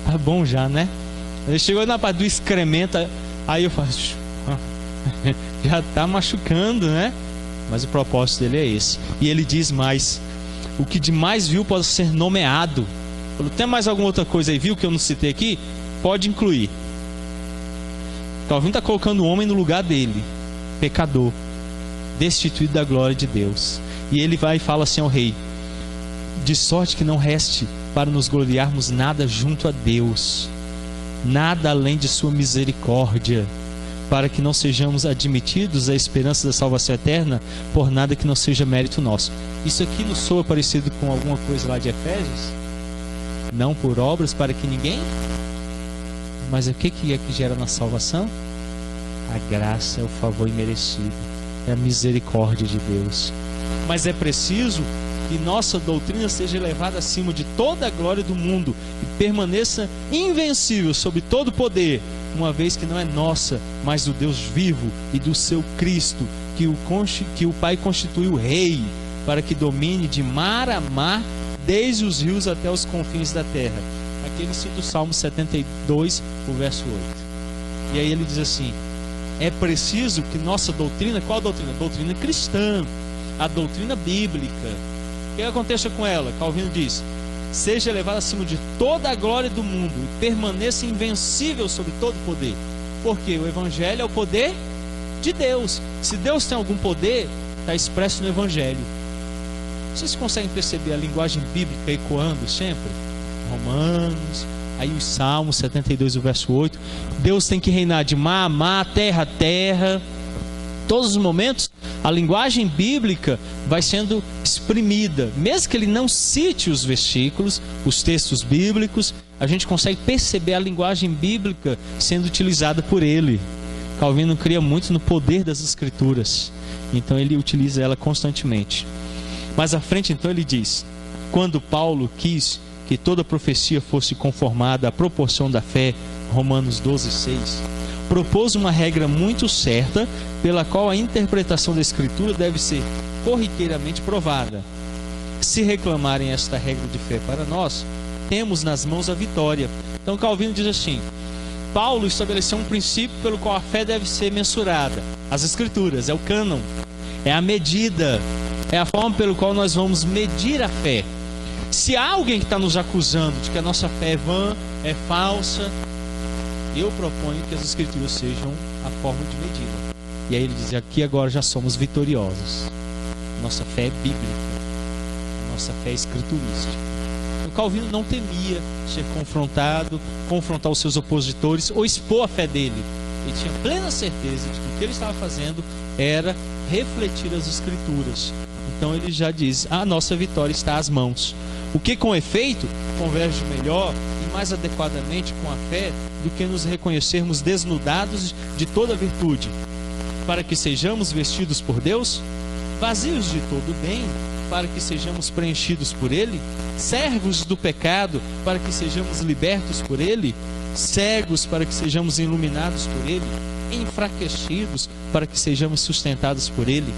tá bom já, né? Ele chegou na parte do excremento, aí eu faço: já está machucando, né? Mas o propósito dele é esse. E ele diz mais: o que de mais vil pode ser nomeado. Tem mais alguma outra coisa aí, viu, que eu não citei aqui? Pode incluir. Calvino está colocando o homem no lugar dele, pecador, destituído da glória de Deus. E ele vai e fala assim ao rei: de sorte que não reste para nos gloriarmos nada junto a Deus, nada além de sua misericórdia, para que não sejamos admitidos à esperança da salvação eterna, por nada que não seja mérito nosso. Isso aqui não soa parecido com alguma coisa lá de Efésios? Não por obras, para que ninguém... Mas o que é que gera na salvação? A graça, é o favor imerecido, é a misericórdia de Deus. Mas é preciso que nossa doutrina seja elevada acima de toda a glória do mundo e permaneça invencível sobre todo poder, uma vez que não é nossa, mas do Deus vivo e do seu Cristo, que o Pai constituiu rei, para que domine de mar a mar, desde os rios até os confins da terra. Aqui ele cita o Salmo 72, o verso 8. E aí ele diz assim: é preciso que nossa doutrina, qual doutrina? A doutrina cristã, a doutrina bíblica. O que aconteça com ela? Calvino diz: seja elevada acima de toda a glória do mundo e permaneça invencível sobre todo poder. Porque o Evangelho é o poder de Deus. Se Deus tem algum poder, está expresso no Evangelho. Vocês conseguem perceber a linguagem bíblica ecoando sempre? Romanos, aí os Salmos 72, o verso 8. Deus tem que reinar de mar a mar, terra a terra. Todos os momentos, a linguagem bíblica vai sendo exprimida. Mesmo que ele não cite os versículos, os textos bíblicos, a gente consegue perceber a linguagem bíblica sendo utilizada por ele. Calvino cria muito no poder das Escrituras, então ele utiliza ela constantemente. Mais à frente, então, ele diz: quando Paulo quis que toda profecia fosse conformada à proporção da fé, Romanos 12:6, propôs uma regra muito certa, pela qual a interpretação da Escritura deve ser corriqueiramente provada. Se reclamarem esta regra de fé para nós, temos nas mãos a vitória. Então Calvino diz assim: Paulo estabeleceu um princípio pelo qual a fé deve ser mensurada. As Escrituras, é o cânon, é a medida, é a forma pelo qual nós vamos medir a fé. Se há alguém que está nos acusando de que a nossa fé é vã, é falsa, eu proponho que as Escrituras sejam a forma de medida. E aí ele diz: aqui agora já somos vitoriosos. Nossa fé é bíblica, nossa fé é escriturística. O Calvino não temia ser confrontado, confrontar os seus opositores ou expor a fé dele. Ele tinha plena certeza de que o que ele estava fazendo era refletir as Escrituras. Então ele já diz: a nossa vitória está às mãos. O que com efeito converge melhor e mais adequadamente com a fé do que nos reconhecermos desnudados de toda virtude, para que sejamos vestidos por Deus, vazios de todo bem, para que sejamos preenchidos por Ele, servos do pecado, para que sejamos libertos por Ele, cegos, para que sejamos iluminados por Ele, enfraquecidos, para que sejamos sustentados por Ele,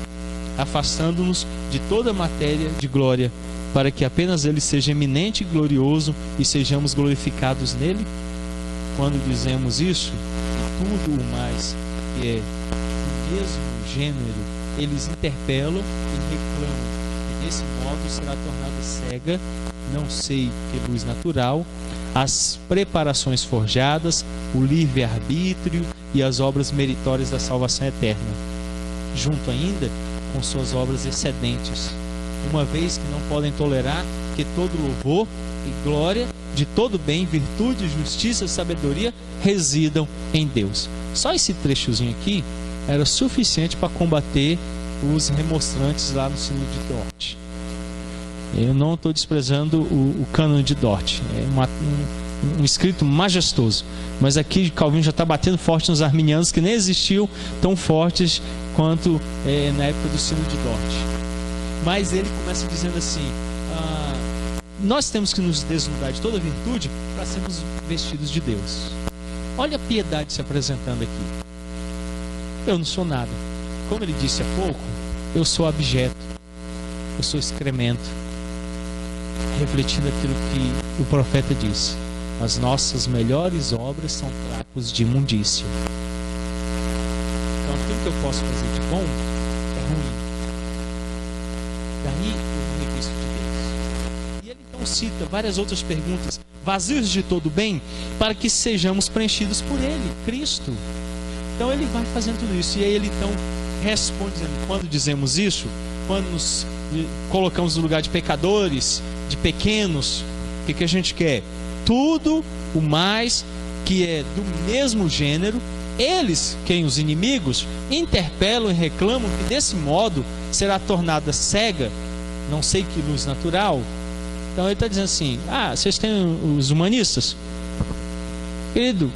afastando-nos de toda matéria de glória, para que apenas Ele seja eminente e glorioso e sejamos glorificados nele. Quando dizemos isso, e tudo o mais que é do mesmo gênero, eles interpelam e reclamam, e desse modo será tornada cega, não sei que luz natural, as preparações forjadas, o livre-arbítrio e as obras meritórias da salvação eterna, junto ainda com suas obras excedentes, uma vez que não podem tolerar que todo louvor e glória, de todo bem, virtude, justiça e sabedoria residam em Deus. Só esse trechozinho aqui era suficiente para combater os remonstrantes lá no Sínodo de Dort. Eu não estou desprezando o cânon de Dort, é um escrito majestoso, mas aqui Calvino já está batendo forte nos arminianos, que nem existiam tão fortes quanto na época do Sínodo de Dort. Mas ele começa dizendo assim: nós temos que nos desnudar de toda virtude para sermos vestidos de Deus. Olha a piedade se apresentando aqui. Eu não sou nada. Como ele disse há pouco, eu sou abjeto, eu sou excremento, refletindo aquilo que o profeta disse: as nossas melhores obras são trapos de imundícia. Então aquilo que eu posso fazer de bom é ruim. Daí eu me revisto de Deus. E ele então cita várias outras perguntas: vazios de todo bem, para que sejamos preenchidos por Ele, Cristo. Então ele vai fazendo tudo isso, e aí ele então responde dizendo: quando dizemos isso, quando nos colocamos no lugar de pecadores, de pequenos, o que a gente quer? Tudo o mais que é do mesmo gênero, eles, quem os inimigos, interpelam e reclamam que desse modo será tornada cega, não sei que luz natural. Então ele está dizendo assim: vocês têm os humanistas? Querido,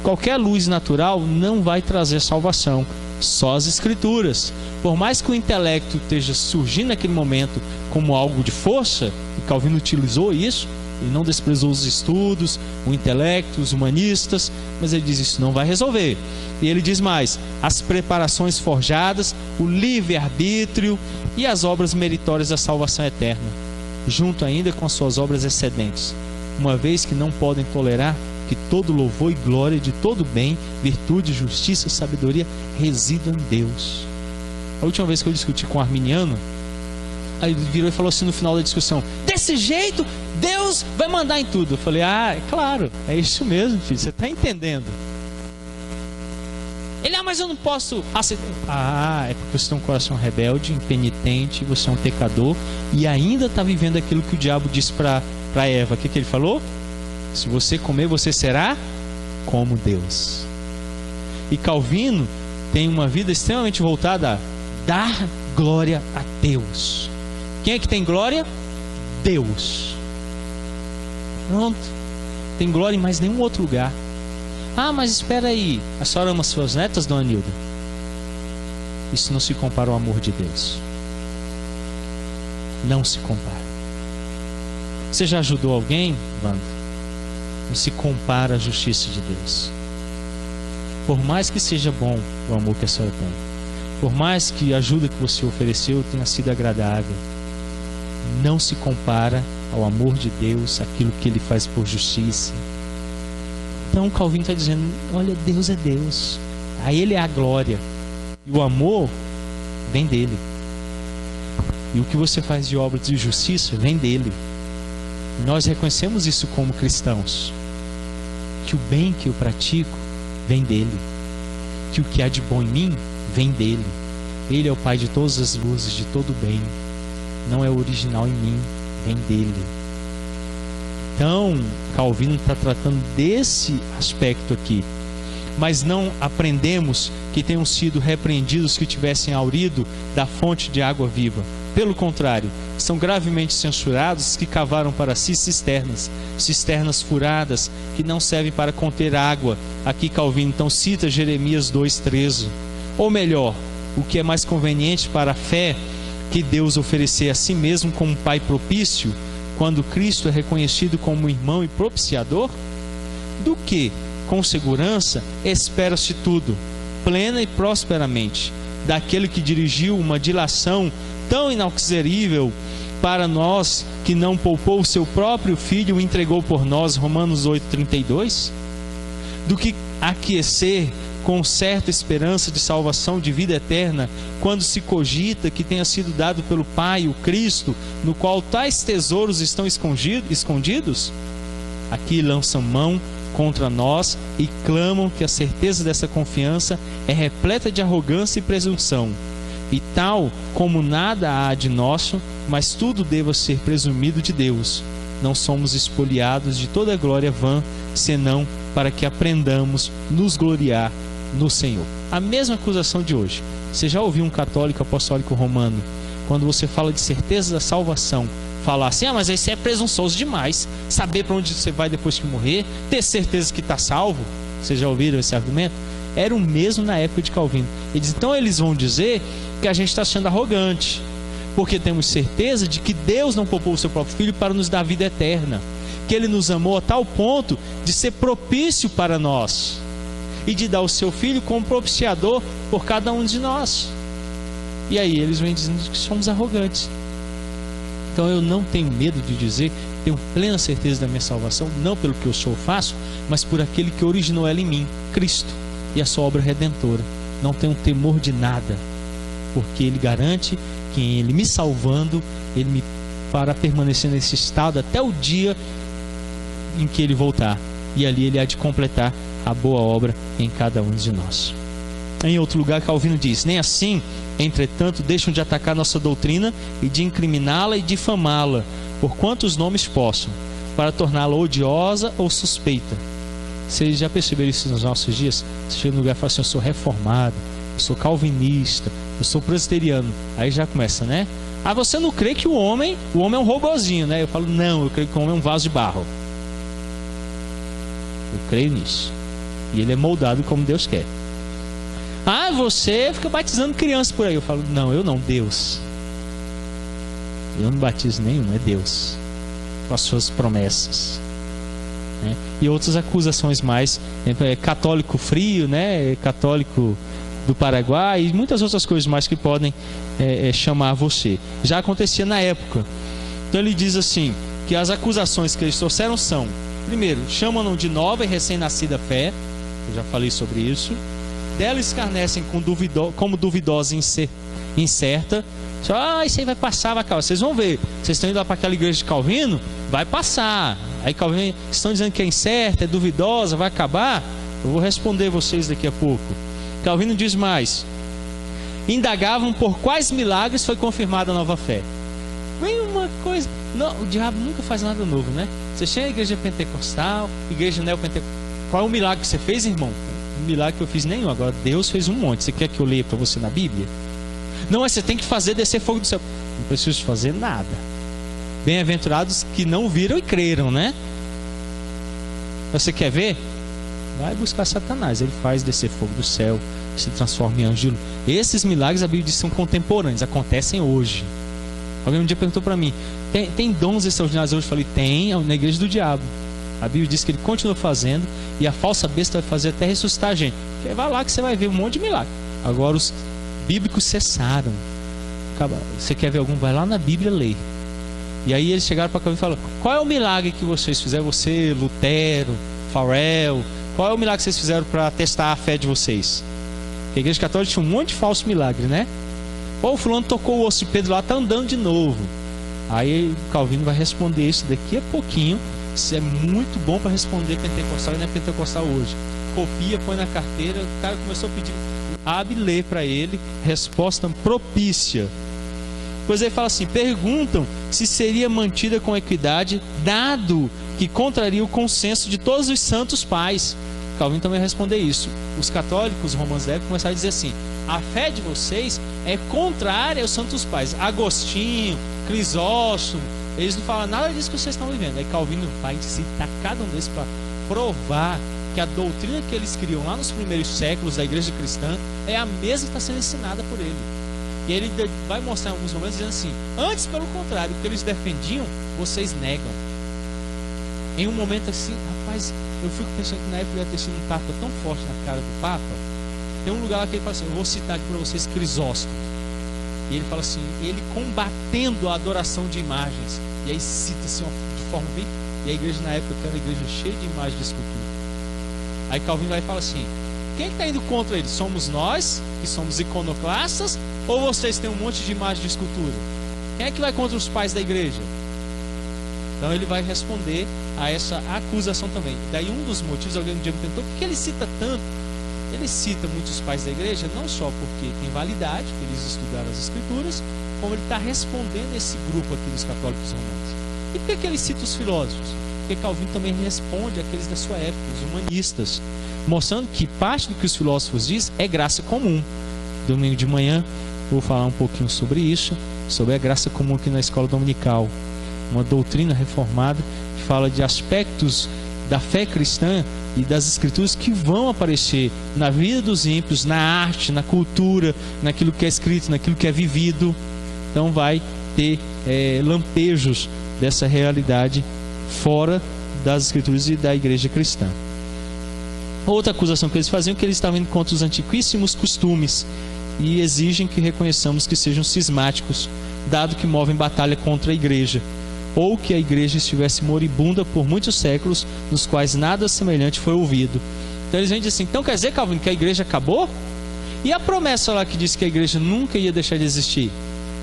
qualquer luz natural não vai trazer salvação, só as Escrituras. Por mais que o intelecto esteja surgindo naquele momento como algo de força, e Calvino utilizou isso, ele não desprezou os estudos, o intelecto, os humanistas, mas ele diz: isso não vai resolver. E ele diz mais: as preparações forjadas, o livre-arbítrio e as obras meritórias da salvação eterna, junto ainda com as suas obras excedentes, uma vez que não podem tolerar que todo louvor e glória de todo bem, virtude, justiça e sabedoria residam em Deus. A última vez que eu discuti com um arminiano, aí ele virou e falou assim no final da discussão: desse jeito Deus vai mandar em tudo. Eu falei: é claro, é isso mesmo, filho, você está entendendo. Ele, mas eu não posso aceitar. É porque você tem um coração rebelde, impenitente, você é um pecador e ainda está vivendo aquilo que o diabo disse para Eva. O que ele falou? Se você comer, você será como Deus. E Calvino tem uma vida extremamente voltada a dar glória a Deus. Quem é que tem glória? Deus. Pronto. Tem glória em mais nenhum outro lugar. Mas espera aí. A senhora ama suas netas, dona Nilda? Isso não se compara ao amor de Deus. Não se compara. Você já ajudou alguém, Wanda? Não se compara à justiça de Deus. Por mais que seja bom o amor que a senhora tem, por mais que a ajuda que você ofereceu tenha sido agradável, não se compara ao amor de Deus, aquilo que Ele faz por justiça. Então Calvino está dizendo, olha, Deus é Deus, a Ele é a glória, e o amor vem dEle, e o que você faz de obra de justiça vem dEle. E nós reconhecemos isso como cristãos, que o bem que eu pratico vem dEle, que o que há de bom em mim vem dEle. Ele é o Pai de todas as luzes, de todo o bem, não é original em mim, vem dEle. Então, Calvino está tratando desse aspecto aqui. Mas não aprendemos que tenham sido repreendidos que tivessem aurido da fonte de água viva. Pelo contrário, são gravemente censurados que cavaram para si cisternas furadas, que não servem para conter água. Aqui Calvino então cita Jeremias 2,13. Ou melhor, o que é mais conveniente para a fé que Deus oferecer a si mesmo como Pai propício, quando Cristo é reconhecido como irmão e propiciador, do que, com segurança, espera-se tudo, plena e prosperamente, daquele que dirigiu uma dilação tão inauxerível para nós, que não poupou o seu próprio Filho e o entregou por nós, Romanos 8,32, do que aquecer com certa esperança de salvação de vida eterna, quando se cogita que tenha sido dado pelo Pai, o Cristo, no qual tais tesouros estão escondidos? Aqui lançam mão contra nós e clamam que a certeza dessa confiança é repleta de arrogância e presunção, e tal como nada há de nosso, mas tudo deva ser presumido de Deus. Não somos espoliados de toda glória vã, senão para que aprendamos nos gloriar no Senhor. A mesma acusação de hoje. Você já ouviu um católico apostólico romano, quando você fala de certeza da salvação, falar assim, mas isso é presunçoso demais, saber para onde você vai depois que morrer, ter certeza que está salvo? Vocês já ouviram esse argumento? Era o mesmo na época de Calvino. Então eles vão dizer que a gente está sendo arrogante, porque temos certeza de que Deus não poupou o seu próprio Filho para nos dar vida eterna, que Ele nos amou a tal ponto de ser propício para nós e de dar o seu Filho como propiciador por cada um de nós. E aí eles vêm dizendo que somos arrogantes. Então eu não tenho medo de dizer, tenho plena certeza da minha salvação, não pelo que eu sou ou faço, mas por aquele que originou ela em mim, Cristo, e a sua obra redentora. Não tenho temor de nada, porque Ele garante que Ele me salvando, Ele me fará permanecer nesse estado até o dia em que Ele voltar, e ali Ele há de completar a boa obra em cada um de nós. Em outro lugar, Calvino diz, nem assim, entretanto, deixam de atacar nossa doutrina e de incriminá-la e difamá-la, por quantos nomes possam, para torná-la odiosa ou suspeita. Vocês já perceberam isso nos nossos dias? Você chega no lugar e fala assim, eu sou reformado, eu sou calvinista, eu sou presbiteriano. Aí já começa, né? Você não crê que o homem é um robozinho, né? Eu falo, não, eu creio que o homem é um vaso de barro. Eu creio nisso. E ele é moldado como Deus quer. Você fica batizando criança por aí. Eu falo, não, eu não, Deus. Eu não batizo nenhum, é Deus, com as suas promessas, né? E outras acusações mais, católico frio, né? Católico do Paraguai e muitas outras coisas mais que podem chamar você. Já acontecia na época. Então ele diz assim, que as acusações que eles trouxeram são, primeiro, chamam-no de nova e recém-nascida fé. Eu já falei sobre isso. Dela escarnecem como duvidosa e incerta. Isso aí vai passar, vai acabar. Vocês vão ver. Vocês estão indo lá para aquela igreja de Calvino, vai passar. Aí Calvino estão dizendo que é incerta, é duvidosa, vai acabar. Eu vou responder vocês daqui a pouco. Calvino diz mais: indagavam por quais milagres foi confirmada a nova fé. Vem uma coisa... Não, o diabo nunca faz nada novo, né? Você chega à igreja pentecostal, igreja neopentecostal. Qual é o milagre que você fez, irmão? Um milagre que eu fiz nenhum. Agora Deus fez um monte. Você quer que eu leia para você na Bíblia? Não, você tem que fazer descer fogo do céu. Não preciso fazer nada. Bem-aventurados que não viram e creram, né? Você quer ver? Vai buscar Satanás. Ele faz descer fogo do céu, se transforma em anjo. Esses milagres a Bíblia diz que são contemporâneos, acontecem hoje. Alguém um dia perguntou para mim: tem dons extraordinários hoje? Eu falei: tem, na igreja do diabo. A Bíblia diz que ele continua fazendo, e a falsa besta vai fazer até ressuscitar a gente. Porque vai lá que você vai ver um monte de milagre. Agora os bíblicos cessaram. Você quer ver algum? Vai lá na Bíblia ler. E aí eles chegaram para cá e falaram: qual é o milagre que vocês fizeram? Você, Lutero, Farel, qual é o milagre que vocês fizeram para testar a fé de vocês? Porque a igreja católica tinha um monte de falso milagre, né? Ou o fulano tocou o osso de Pedro lá, está andando de novo. Aí Calvino vai responder isso daqui a pouquinho. Isso é muito bom para responder pentecostal, e não é pentecostal hoje. Copia, põe na carteira. O cara começou a pedir, abre e lê para ele. Resposta propícia. Pois ele fala assim: perguntam se seria mantida com equidade, dado que contraria o consenso de todos os santos pais. Calvino também vai responder isso. Os católicos romanos devem começar a dizer assim: a fé de vocês é contrária aos santos pais. Agostinho, Crisóstomo, eles não falam nada disso que vocês estão vivendo. Aí Calvino vai citar cada um deles para provar que a doutrina que eles criam lá nos primeiros séculos da igreja cristã é a mesma que está sendo ensinada por ele. E ele vai mostrar em alguns momentos dizendo assim: antes, pelo contrário, o que eles defendiam, vocês negam. Em um momento assim, rapaz, eu fico pensando que na época ia ter sido um tapa tão forte na cara do Papa. Tem um lugar lá que ele fala assim, eu vou citar aqui para vocês Crisóstomo. E ele fala assim, ele combatendo a adoração de imagens. E aí cita assim, de forma bem... E a igreja na época era uma igreja cheia de imagens de escultura. Aí Calvino vai e fala assim, quem está indo contra ele? Somos nós, que somos iconoclastas, ou vocês têm um monte de imagens de escultura? Quem é que vai contra os pais da igreja? Então ele vai responder a essa acusação também. Daí um dos motivos, alguém um dia me perguntou, por que ele cita tanto? Ele cita muitos pais da igreja, não só porque tem validade, que eles estudaram as escrituras, como ele está respondendo esse grupo aqui dos católicos romanos. E por que ele cita os filósofos? Porque Calvino também responde àqueles da sua época, os humanistas, mostrando que parte do que os filósofos dizem é graça comum. Domingo de manhã vou falar um pouquinho sobre isso, sobre a graça comum aqui na escola dominical. Uma doutrina reformada que fala de aspectos da fé cristã e das escrituras que vão aparecer na vida dos ímpios, na arte, na cultura, naquilo que é escrito, naquilo que é vivido. Então vai ter lampejos dessa realidade fora das escrituras e da igreja cristã. Outra acusação que eles faziam é que eles estavam indo contra os antiquíssimos costumes e exigem que reconheçamos que sejam cismáticos, dado que movem batalha contra a igreja, ou que a igreja estivesse moribunda por muitos séculos, nos quais nada semelhante foi ouvido. Então eles vêm dizer assim, então quer dizer, Calvino, que a igreja acabou? E a promessa lá que disse que a igreja nunca ia deixar de existir?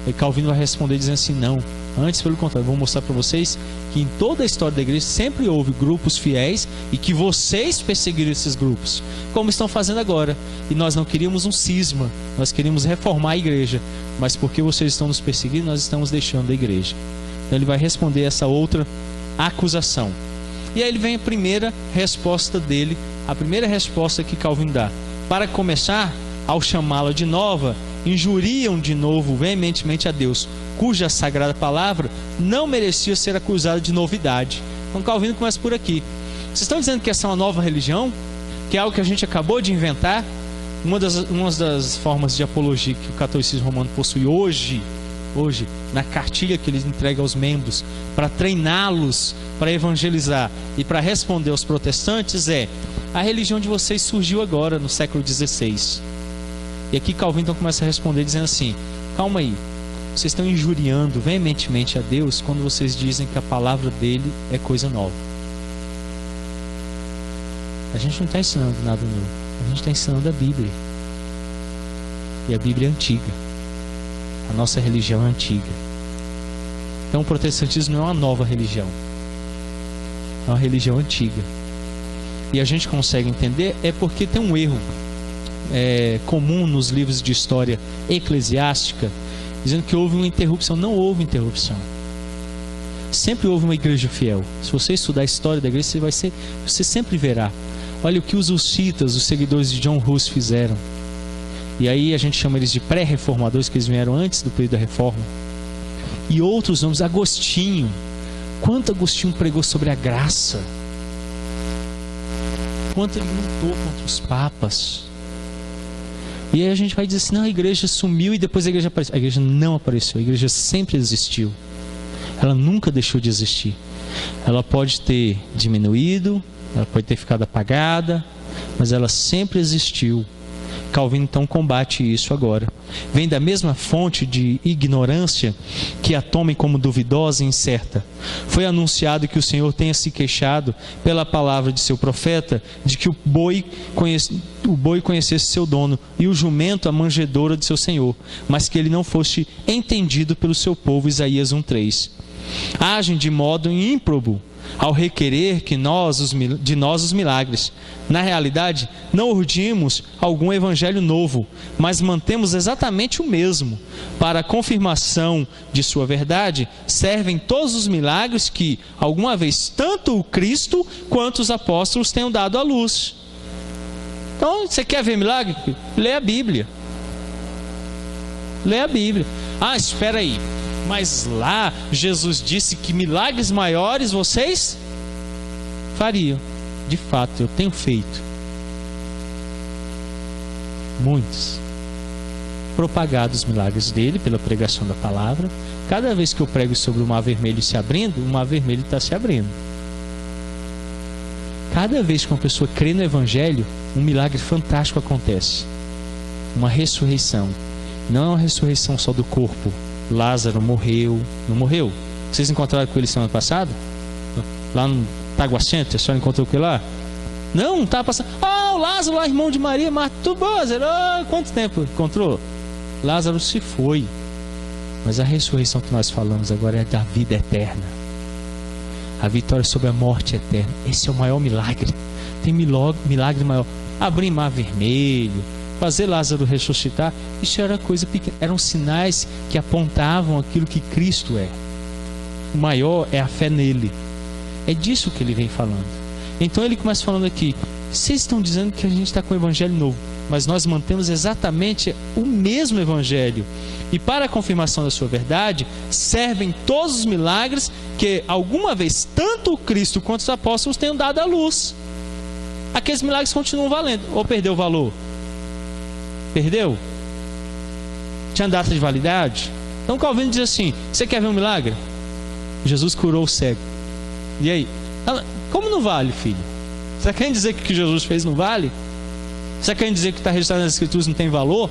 E Calvino vai responder dizendo assim, não, antes pelo contrário, vou mostrar para vocês que em toda a história da igreja sempre houve grupos fiéis e que vocês perseguiram esses grupos, como estão fazendo agora. E nós não queríamos um cisma, nós queríamos reformar a igreja, mas porque vocês estão nos perseguindo, nós estamos deixando a igreja. Então ele vai responder essa outra acusação. E aí ele vem a primeira resposta dele, a primeira resposta que Calvino dá. Para começar, ao chamá-la de nova, injuriam de novo veementemente a Deus, cuja sagrada palavra não merecia ser acusada de novidade. Então Calvino começa por aqui. Vocês estão dizendo que essa é uma nova religião? Que é algo que a gente acabou de inventar? Uma das formas de apologia que o catolicismo romano possui hoje, na cartilha que ele entrega aos membros, para treiná-los, para evangelizar e para responder aos protestantes é: a religião de vocês surgiu agora, no século XVI. E aqui Calvino então começa a responder dizendo assim, calma aí, vocês estão injuriando veementemente a Deus quando vocês dizem que a palavra dele é coisa nova. A gente não está ensinando nada novo, a gente está ensinando a Bíblia. E a Bíblia é antiga. A nossa religião é antiga. Então o protestantismo não é uma nova religião, é uma religião antiga. E a gente consegue entender é porque tem um erro. comum nos livros de história eclesiástica, dizendo que houve uma interrupção. Não houve interrupção. Sempre houve uma igreja fiel. Se você estudar a história da igreja, você sempre verá. Olha o que os hussitas, os seguidores de John Hus, fizeram. E aí a gente chama eles de pré-reformadores, que eles vieram antes do período da reforma. E outros nomes, Agostinho. Quanto Agostinho pregou sobre a graça. Quanto ele lutou contra os papas. E aí a gente vai dizer assim, não, a igreja sumiu e depois a igreja apareceu. A igreja não apareceu, a igreja sempre existiu. Ela nunca deixou de existir. Ela pode ter diminuído, ela pode ter ficado apagada, mas ela sempre existiu. Calvino então combate isso agora. Vem da mesma fonte de ignorância que a tomem como duvidosa e incerta. Foi anunciado que o Senhor tenha se queixado pela palavra de seu profeta, de que o boi conhecesse seu dono e o jumento a manjedoura de seu senhor, mas que ele não fosse entendido pelo seu povo. Isaías 1:3. Agem de modo ímprobo ao requerer de nós os milagres. Na realidade, não urdimos algum evangelho novo, mas mantemos exatamente o mesmo. Para a confirmação de sua verdade, servem todos os milagres que, alguma vez, tanto o Cristo quanto os apóstolos tenham dado à luz. Então, você quer ver milagre? Lê a Bíblia. Lê a Bíblia. Ah, espera aí. Mas lá Jesus disse que milagres maiores vocês fariam. De fato, eu tenho feito muitos, propagado os milagres dele pela pregação da palavra. Cada vez que eu prego sobre o mar vermelho se abrindo, o mar vermelho está se abrindo. Cada vez que uma pessoa crê no evangelho, um milagre fantástico acontece. Uma ressurreição. Não é uma ressurreição só do corpo. Lázaro morreu. Não morreu? Vocês encontraram com ele semana passada? Lá no Taguacente, a senhora encontrou com ele lá? Não estava passando. O Lázaro lá, irmão de Maria, matou Lázaro. Quanto tempo encontrou? Lázaro se foi. Mas a ressurreição que nós falamos agora é da vida eterna. A vitória sobre a morte eterna. Esse é o maior milagre. Tem milagre maior. Abrir mar vermelho, fazer Lázaro ressuscitar, isso era coisa pequena. Eram sinais que apontavam aquilo que Cristo é. O maior é a fé nele. É disso que ele vem falando. Então ele começa falando aqui, vocês estão dizendo que a gente está com o evangelho novo, mas nós mantemos exatamente o mesmo evangelho. E para a confirmação da sua verdade, servem todos os milagres que alguma vez tanto o Cristo quanto os apóstolos tenham dado à luz. Aqueles milagres continuam valendo. Ou perdeu o valor? Perdeu? Tinha data de validade? Então Calvino diz assim, você quer ver um milagre? Jesus curou o cego. E aí? Como não vale, filho? Você quer dizer que o que Jesus fez não vale? Você quer dizer que está registrado nas escrituras não tem valor?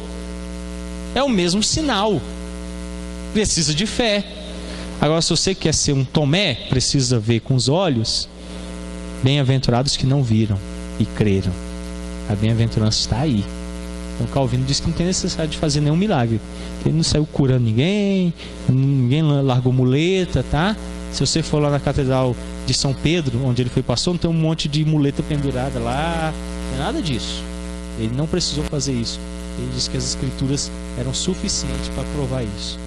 É o mesmo sinal. Precisa de fé. Agora, se você quer ser um Tomé, precisa ver com os olhos. Bem-aventurados que não viram e creram. A bem-aventurança está aí. Então Calvino diz que não tem necessidade de fazer nenhum milagre. Ele não saiu curando ninguém largou muleta, tá? Se você for lá na Catedral de São Pedro, onde ele foi pastor, não tem um monte de muleta pendurada lá, não é nada disso. Ele não precisou fazer isso. Ele disse que as escrituras eram suficientes para provar isso.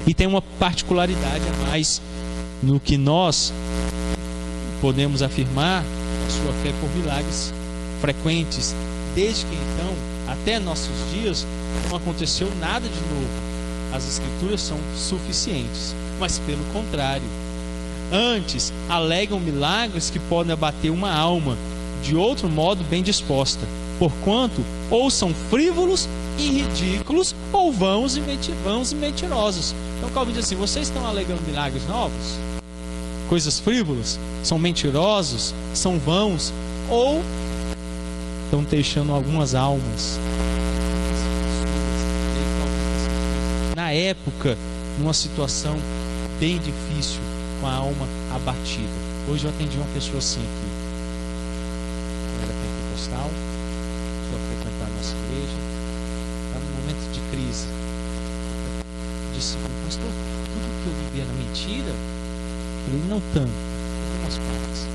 E tem uma particularidade a mais no que nós podemos afirmar a sua fé por milagres frequentes. Desde que então, até nossos dias, não aconteceu nada de novo. As escrituras são suficientes. Mas pelo contrário, antes alegam milagres que podem abater uma alma de outro modo bem disposta, porquanto ou são frívolos e ridículos, ou vãos e mentirosos. Então Calvino diz assim, vocês estão alegando milagres novos? Coisas frívolas? São mentirosos? São vãos? Ou estão deixando algumas almas? Na época, numa situação bem difícil, com a alma abatida. Hoje eu atendi uma pessoa assim aqui. Era pentecostal, foi a frequentar a nossa igreja, estava num momento de crise. Disse, pastor, tudo que eu vivia era mentira? Eu falei, não tanto, algumas partes.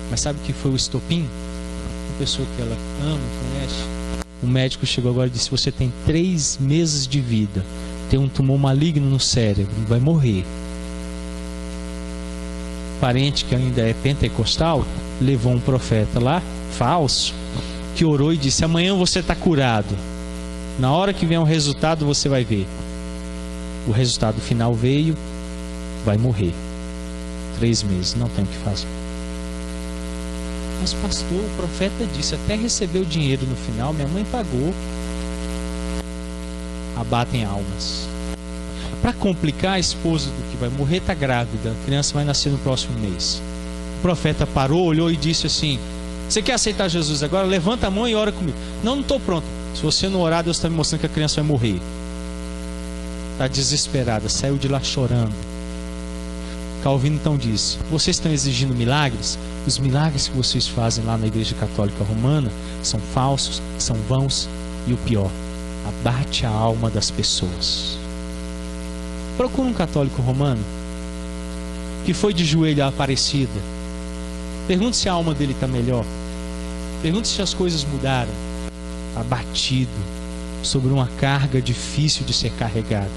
Mas sabe o que foi o estopim? Uma pessoa que ela ama, conhece, O médico chegou agora e disse: você tem 3 meses de vida, tem um tumor maligno no cérebro, vai morrer. Parente que ainda é pentecostal levou um profeta lá, falso, que orou e disse: amanhã você está curado, na hora que vier um resultado você vai ver. O resultado final veio, vai morrer. 3 meses, não tem o que fazer. Mas pastor, o profeta disse, até recebeu dinheiro no final, minha mãe pagou. Abatem almas. Para complicar, a esposa do que vai morrer está grávida, a criança vai nascer no próximo mês. O profeta parou, olhou e disse assim: você quer aceitar Jesus agora? Levanta a mão e ora comigo. Não estou pronto. Se você não orar, Deus está me mostrando que a criança vai morrer. Está desesperada, saiu de lá chorando. Calvino então disse: vocês estão exigindo milagres? Os milagres que vocês fazem lá na Igreja Católica Romana são falsos, são vãos e o pior, abate a alma das pessoas. Procura um católico romano que foi de joelho à Aparecida. Pergunte se a alma dele está melhor. Pergunte se as coisas mudaram. Abatido sobre uma carga difícil de ser carregada,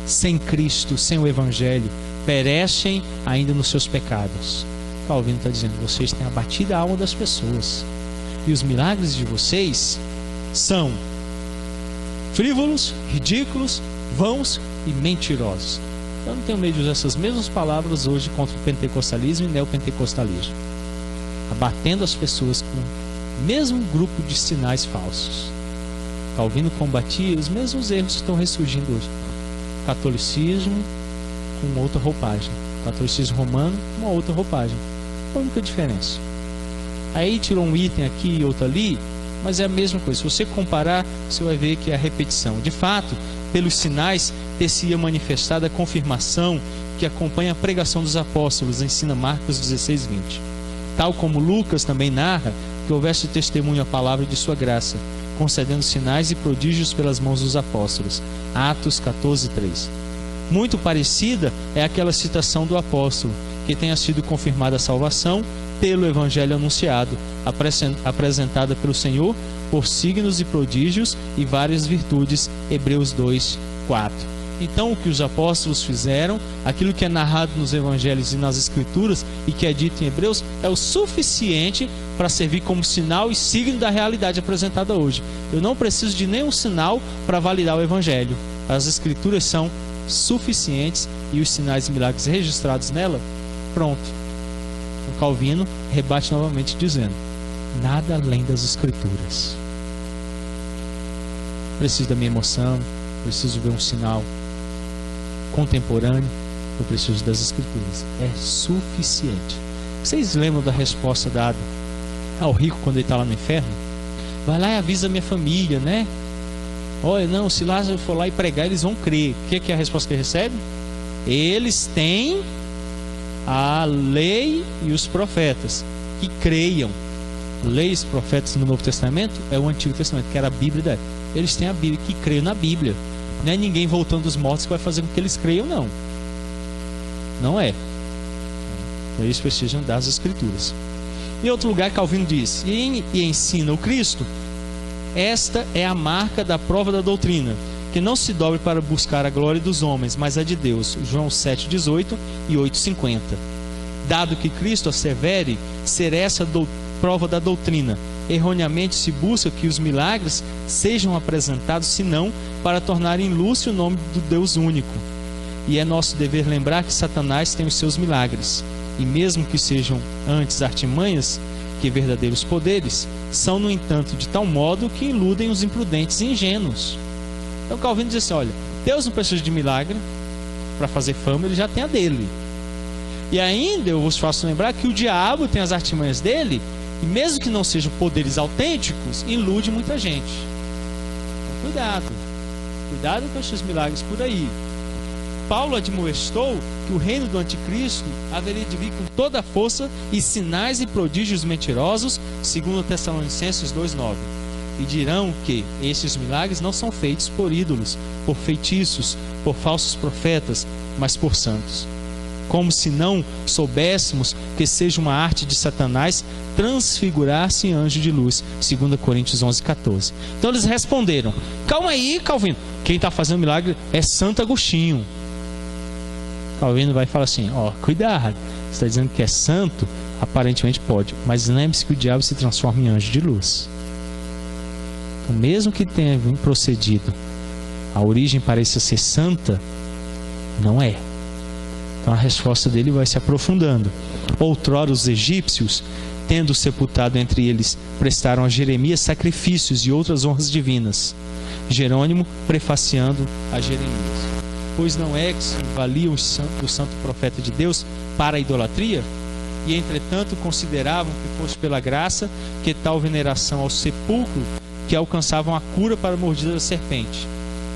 sem Cristo, sem o Evangelho, perecem ainda nos seus pecados. Calvino está dizendo: vocês têm abatido a alma das pessoas, e os milagres de vocês são frívolos, ridículos, vãos e mentirosos. Eu não tenho medo de usar essas mesmas palavras hoje contra o pentecostalismo e neopentecostalismo, abatendo as pessoas com o mesmo grupo de sinais falsos. Calvino combatia os mesmos erros que estão ressurgindo hoje. Catolicismo com outra roupagem, catolicismo romano com uma outra roupagem. A única diferença. Aí tirou um item aqui e outro ali, mas é a mesma coisa. Se você comparar, você vai ver que é a repetição. De fato, pelos sinais ter-se-ia manifestada a confirmação que acompanha a pregação dos apóstolos, ensina Marcos 16:20. Tal como Lucas também narra que houvesse testemunho à palavra de sua graça, concedendo sinais e prodígios pelas mãos dos apóstolos. Atos 14:3. Muito parecida é aquela citação do apóstolo, que tenha sido confirmada a salvação pelo evangelho anunciado, apresentada pelo Senhor por signos e prodígios e várias virtudes. Hebreus 2:4. Então, o que os apóstolos fizeram, aquilo que é narrado nos evangelhos e nas escrituras e que é dito em Hebreus, é o suficiente para servir como sinal e signo da realidade apresentada hoje. Eu não preciso de nenhum sinal para validar o evangelho. As escrituras são suficientes e os sinais e milagres registrados nela, pronto. O Calvino rebate novamente dizendo: nada além das escrituras. Preciso da minha emoção, preciso ver um sinal contemporâneo, eu preciso das escrituras. É suficiente. Vocês lembram da resposta dada ao rico quando ele está lá no inferno? Vai lá e avisa a minha família, né? Olha, não, se Lázaro for lá e pregar, eles vão crer. O que é a resposta que ele recebe? Eles têm a lei e os profetas que creiam. Leis e profetas no Novo Testamento é o Antigo Testamento, que era a Bíblia da época. Eles têm a Bíblia, que creiam na Bíblia. Não é ninguém voltando dos mortos que vai fazer com que eles creiam, não. Não é. Eles precisam das Escrituras. Em outro lugar, Calvino diz: e ensina o Cristo, esta é a marca da prova da doutrina, que não se dobre para buscar a glória dos homens, mas a de Deus. João 7,18 e 8,50. Dado que Cristo assevere ser essa prova da doutrina, erroneamente se busca que os milagres sejam apresentados, senão para tornar inlúcio o nome do Deus único. E é nosso dever lembrar que Satanás tem os seus milagres, e mesmo que sejam antes artimanhas que verdadeiros poderes, são, no entanto, de tal modo que iludem os imprudentes e ingênuos. Então Calvino diz assim: olha, Deus não precisa de milagre para fazer fama, ele já tem a dele. E ainda eu vos faço lembrar que o diabo tem as artimanhas dele, e mesmo que não sejam poderes autênticos, ilude muita gente. Então, cuidado com esses milagres por aí. Paulo admoestou que o reino do anticristo haveria de vir com toda a força e sinais e prodígios mentirosos, segundo Tessalonicenses 2:9. E dirão que esses milagres não são feitos por ídolos, por feitiços, por falsos profetas, mas por santos. como se não soubéssemos que seja uma arte de Satanás transfigurar-se em anjo de luz. 2 Coríntios 11:14. Então eles responderam: calma aí, Calvino, quem está fazendo milagre é Santo Agostinho. Calvino vai falar assim: cuidado, você está dizendo que é santo? Aparentemente pode, mas lembre-se que o diabo se transforma em anjo de luz. Então, mesmo que tenha procedido, a origem pareça ser santa, não é. Então a resposta dele vai se aprofundando. Outrora os egípcios, tendo sepultado entre eles, prestaram a Jeremias sacrifícios e outras honras divinas. Jerônimo prefaciando a Jeremias: pois não é que se valia o santo profeta de Deus para a idolatria? E entretanto consideravam que fosse pela graça que tal veneração ao sepulcro que alcançavam a cura para a mordida da serpente.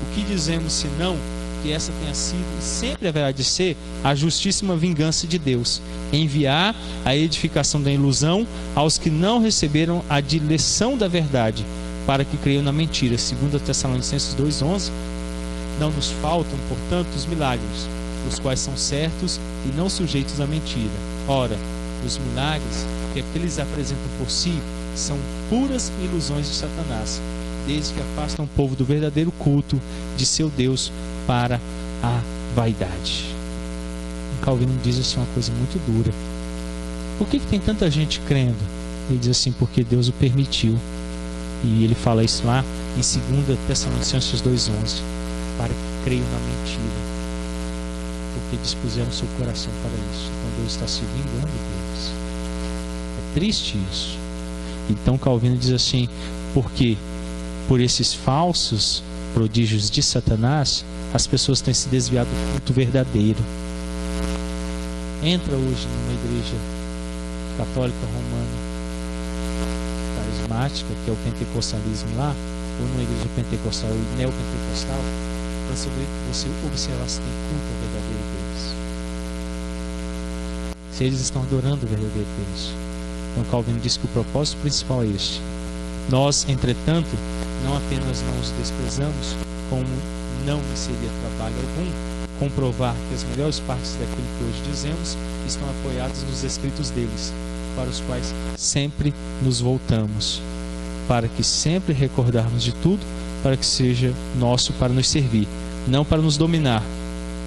O que dizemos senão que essa tenha sido e sempre haverá de ser a justíssima vingança de Deus, enviar a edificação da ilusão aos que não receberam a direção da verdade, para que creiam na mentira. 2 Tessalonicenses 2:11. Não nos faltam, portanto, os milagres, os quais são certos e não sujeitos à mentira. Ora, os milagres que aqueles apresentam por si são puras ilusões de Satanás, desde que afastam o povo do verdadeiro culto de seu Deus para a vaidade. Calvino diz assim uma coisa muito dura: por que tem tanta gente crendo? Ele diz assim: porque Deus o permitiu. E ele fala isso lá em 2 Tessalonicenses 2:11: para que creiam na mentira, porque dispuseram seu coração para isso. Então Deus está se vingando deles. É triste isso. Então Calvino diz assim: porque por esses falsos prodígios de Satanás, as pessoas têm se desviado do culto verdadeiro. Entra hoje numa igreja católica romana carismática, que é o pentecostalismo lá, ou numa igreja pentecostal ou neopentecostal, para você observar se tem culto verdadeiro deles, se eles estão adorando o verdadeiro Deus. Então Calvino diz que o propósito principal é este: nós, entretanto, não apenas não os desprezamos, como não me seria trabalho algum comprovar que as melhores partes daquilo que hoje dizemos estão apoiadas nos escritos deles, para os quais sempre nos voltamos, para que sempre recordarmos de tudo, para que seja nosso para nos servir, não para nos dominar.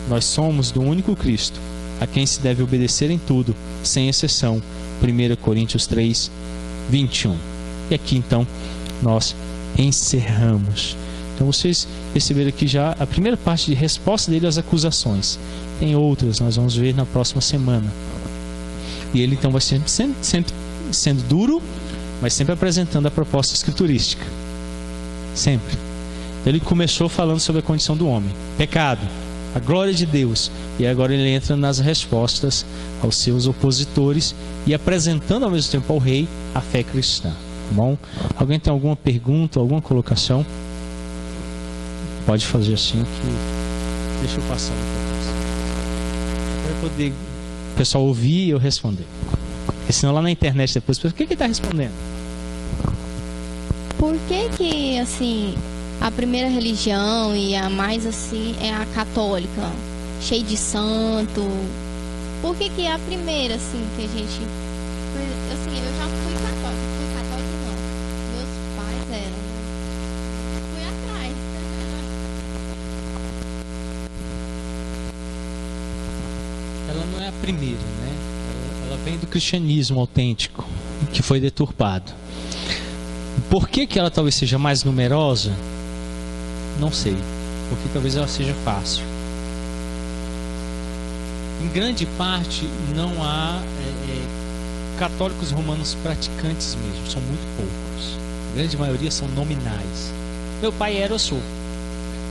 Nós somos do único Cristo, a quem se deve obedecer em tudo, sem exceção. 1 Coríntios 3:21. E aqui então nós encerramos. Então vocês perceberam aqui já a primeira parte de resposta dele às acusações. Tem outras, nós vamos ver na próxima semana. E ele então vai sempre sendo duro, mas sempre apresentando a proposta escriturística. Sempre. Ele começou falando sobre a condição do homem: pecado, a glória de Deus. E agora ele entra nas respostas aos seus opositores e apresentando ao mesmo tempo ao rei a fé cristã. Tá bom? Alguém tem alguma pergunta, alguma colocação? Pode fazer assim que deixa eu passar para poder o pessoal ouvir e eu responder. Porque senão lá na internet depois, por que ele está respondendo? Por que assim a primeira religião e a mais assim é a católica, cheia de santo? Por que é a primeira assim que a gente, assim, eu já fui católica não, meus pais eram, fui atrás. Ela não é a primeira, né? Ela vem do cristianismo autêntico, que foi deturpado. Por que ela talvez seja mais numerosa? Não sei. Porque talvez ela seja fácil. Em grande parte não há católicos romanos praticantes mesmo, são muito poucos. A grande maioria são nominais. Meu pai era, eu sou.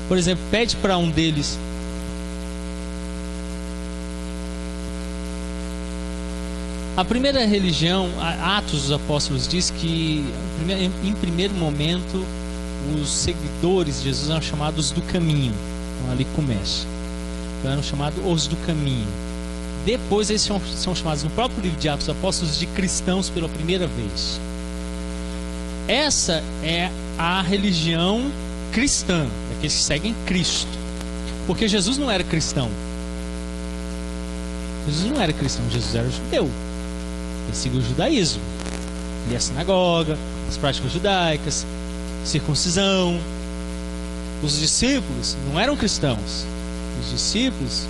Por exemplo, pede para um deles. A primeira religião, Atos dos Apóstolos diz que em primeiro momento os seguidores de Jesus eram chamados do caminho. Então ali começa. Então eram chamados os do caminho. Depois eles são chamados no próprio livro de Atos dos Apóstolos de cristãos pela primeira vez. Essa é a religião cristã, daqueles que seguem Cristo. Porque Jesus não era cristão. Jesus não era cristão, Jesus era judeu. Ele seguia o judaísmo. Ele ia à sinagoga, as práticas judaicas, circuncisão. Os discípulos não eram cristãos. Os discípulos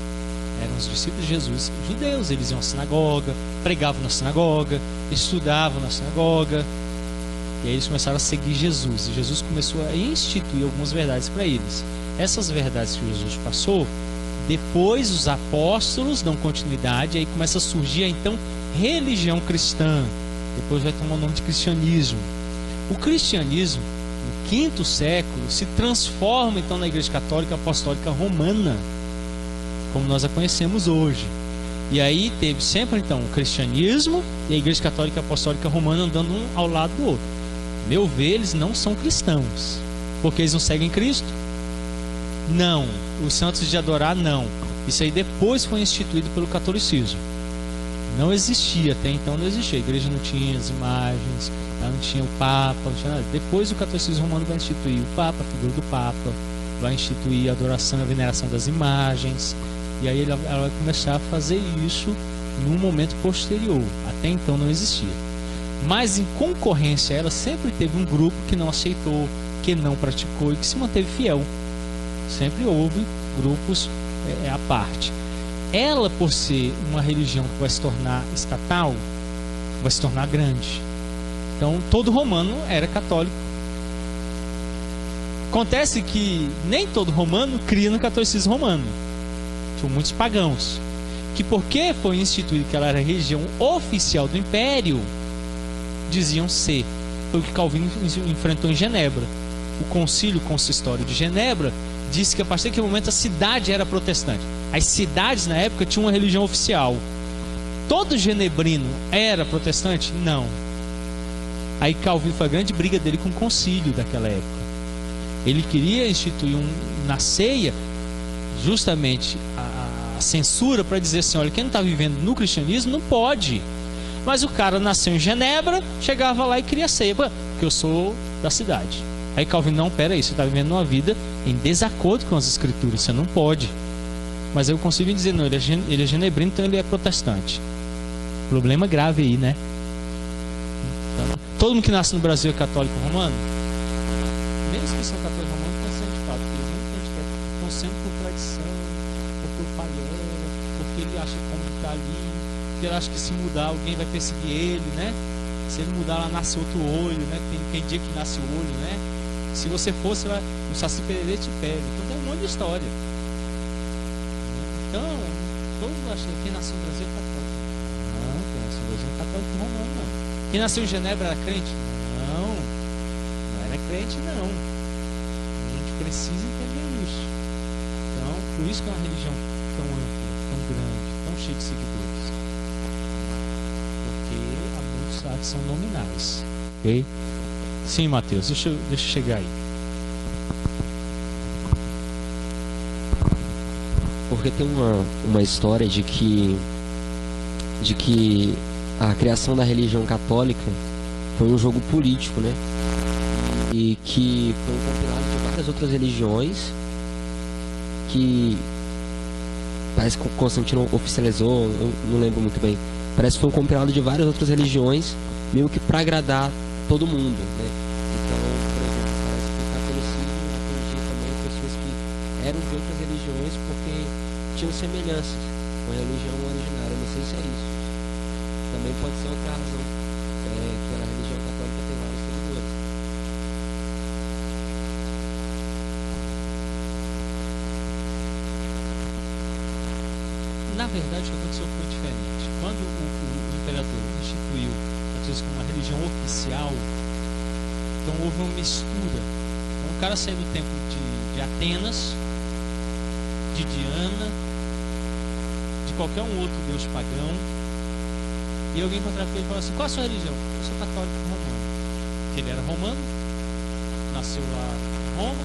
eram os discípulos de Jesus, judeus. Eles iam à sinagoga, pregavam na sinagoga, estudavam na sinagoga. E aí eles começaram a seguir Jesus. E Jesus começou a instituir algumas verdades para eles. Essas verdades que Jesus passou, depois os apóstolos dão continuidade. Aí começa a surgir então religião cristã. Depois vai tomar o nome de cristianismo. O cristianismo, no quinto século, se transforma então na Igreja Católica Apostólica Romana, como nós a conhecemos hoje. E aí teve sempre então o cristianismo e a Igreja Católica Apostólica Romana andando um ao lado do outro. Meu ver, eles não são cristãos, porque eles não seguem Cristo? Não. Os santos de adorar, não. Isso aí depois foi instituído pelo catolicismo. Não existia, até então não existia. A igreja não tinha as imagens, ela não tinha o Papa, não tinha nada. Depois o catolicismo romano vai instituir o Papa, a figura do Papa, vai instituir a adoração e a veneração das imagens. E aí ela vai começar a fazer isso num momento posterior. Até então não existia. Mas em concorrência, ela sempre teve um grupo que não aceitou, que não praticou e que se manteve fiel. Sempre houve grupos à parte. Ela, por ser uma religião que vai se tornar estatal, vai se tornar grande. Então, todo romano era católico. Acontece que nem todo romano cria no catolicismo romano. Tinham muitos pagãos. Que porque foi instituído que ela era a religião oficial do Império, diziam ser. Foi o que Calvino enfrentou em Genebra. O concílio consistório de Genebra disse que a partir daquele momento a cidade era protestante. As cidades na época tinham uma religião oficial. Todo genebrino era protestante? Não. Aí Calvino foi a grande briga dele com o concílio daquela época. Ele queria instituir na ceia justamente a censura para dizer assim, olha, quem não está vivendo no cristianismo não pode. Mas o cara nasceu em Genebra, chegava lá e queria ceia, porque eu sou da cidade. Aí Calvino, não, pera aí, você está vivendo uma vida em desacordo com as escrituras, você não pode. Mas eu consigo dizer, não, ele é genebrino, então ele é protestante. Problema grave aí, né? Então, todo mundo que nasce no Brasil é católico romano? Mesmo que são católicos romanos, estão sendo de fato, estão sendo por tradição, porque o pai era, porque ele acha como está ali, porque ele acha que se mudar alguém vai perseguir ele, né? Se ele mudar lá nasce outro olho, né? Tem dia que nasce o olho, né? Se você for, você vai, o Saci Pererê te pega. Então tem um monte de história. Então, todo mundo acha que quem nasceu no Brasil é católico. Não, quem nasceu no Brasil é católico romano, não. Quem nasceu em Genebra era crente? Não, não era crente, não. A gente precisa entender isso. Então, por isso que é uma religião tão ampla, tão grande, tão cheia de seguidores. Porque há muitos lá que são nominais. Ok? Sim, Mateus, deixa eu chegar aí. Porque tem uma história de que a criação da religião católica foi um jogo político, né? E que foi um compilado de várias outras religiões que parece que Constantino oficializou, eu não lembro muito bem. Parece que foi um compilado de várias outras religiões, meio que para agradar todo mundo, né? Então, por exemplo, parece que o catolicismo atingia também pessoas que eram de outras religiões porque tinham semelhanças com a religião originária. Não sei se é isso. Também pode ser outra razão, que a religião católica tem vários seguidores. Na verdade, o que aconteceu foi diferente. Quando o imperador instituiu como uma religião oficial, então houve uma mistura. Então, o cara saiu do templo de Atenas, de Diana, de qualquer um outro deus pagão, e alguém encontrava com ele e falava assim, qual a sua religião? Eu sou católico romano. Porque ele era romano, nasceu lá em Roma,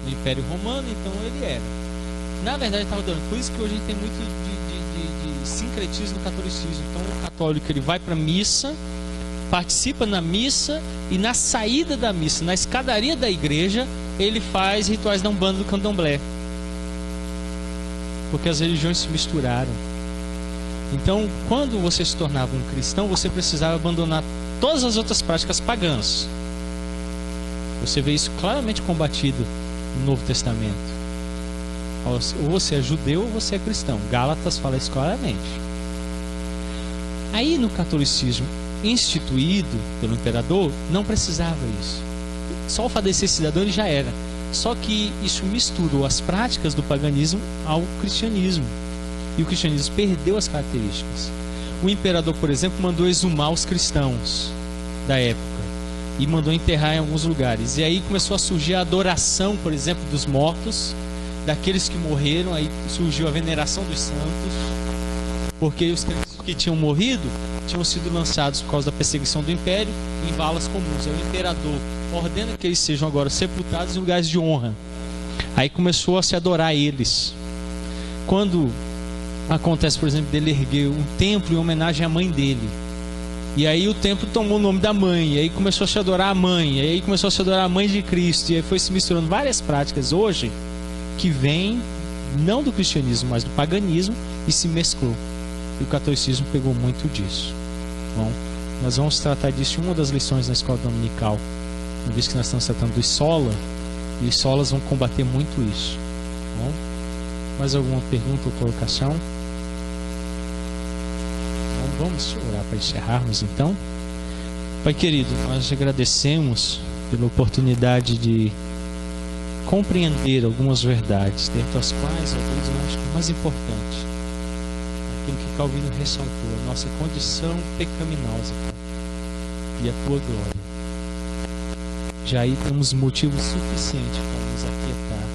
no Império Romano, então ele era. Na verdade, estava dando. Por isso que hoje a gente tem muito de sincretismo no catolicismo. Então o católico ele vai para a missa, participa na missa e na saída da missa, na escadaria da igreja, ele faz rituais da Umbanda, do Candomblé. Porque as religiões se misturaram. Então, quando você se tornava um cristão, você precisava abandonar todas as outras práticas pagãs. Você vê isso claramente combatido no Novo Testamento. Ou você é judeu ou você é cristão. Gálatas fala isso claramente. Aí no catolicismo instituído pelo imperador, não precisava isso. Só o fato de ser cidadão ele já era. Só que isso misturou as práticas do paganismo ao cristianismo. E o cristianismo perdeu as características. O imperador, por exemplo, mandou exumar os cristãos da época e mandou enterrar em alguns lugares. E aí começou a surgir a adoração, por exemplo, dos mortos, daqueles que morreram. Aí surgiu a veneração dos santos, porque os que tinham morrido tinham sido lançados por causa da perseguição do império em valas comuns. Aí o imperador ordena que eles sejam agora sepultados em lugares de honra. Aí começou a se adorar eles. Quando acontece, por exemplo, dele erguer um templo em homenagem à mãe dele, e aí o templo tomou o nome da mãe, e aí começou a se adorar a mãe, e aí começou a se adorar a mãe de Cristo, e aí foi se misturando várias práticas hoje que vêm não do cristianismo, mas do paganismo, e se mesclou. E o catolicismo pegou muito disso. Bom, nós vamos tratar disso em uma das lições na escola dominical, uma vez que nós estamos tratando dos sola, e os solas vão combater muito isso. Bom, mais alguma pergunta ou colocação? Vamos orar para encerrarmos então. Pai querido, nós agradecemos pela oportunidade de compreender algumas verdades, dentre as quais, talvez eu acho que o mais importante, aquilo que Calvino ressaltou, a nossa condição pecaminosa e a tua glória. Já aí temos motivo suficiente para nos aquietar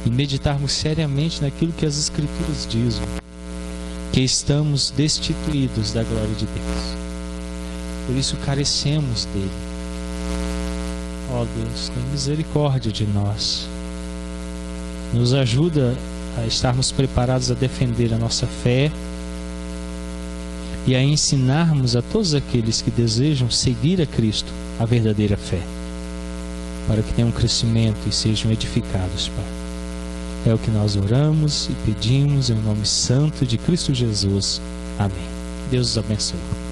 e meditarmos seriamente naquilo que as Escrituras dizem, que estamos destituídos da glória de Deus. Por isso carecemos dele. Ó Deus, tem misericórdia de nós. Nos ajuda a estarmos preparados a defender a nossa fé e a ensinarmos a todos aqueles que desejam seguir a Cristo a verdadeira fé, para que tenham crescimento e sejam edificados, Pai. É o que nós oramos e pedimos em nome santo de Cristo Jesus. Amém. Deus os abençoe.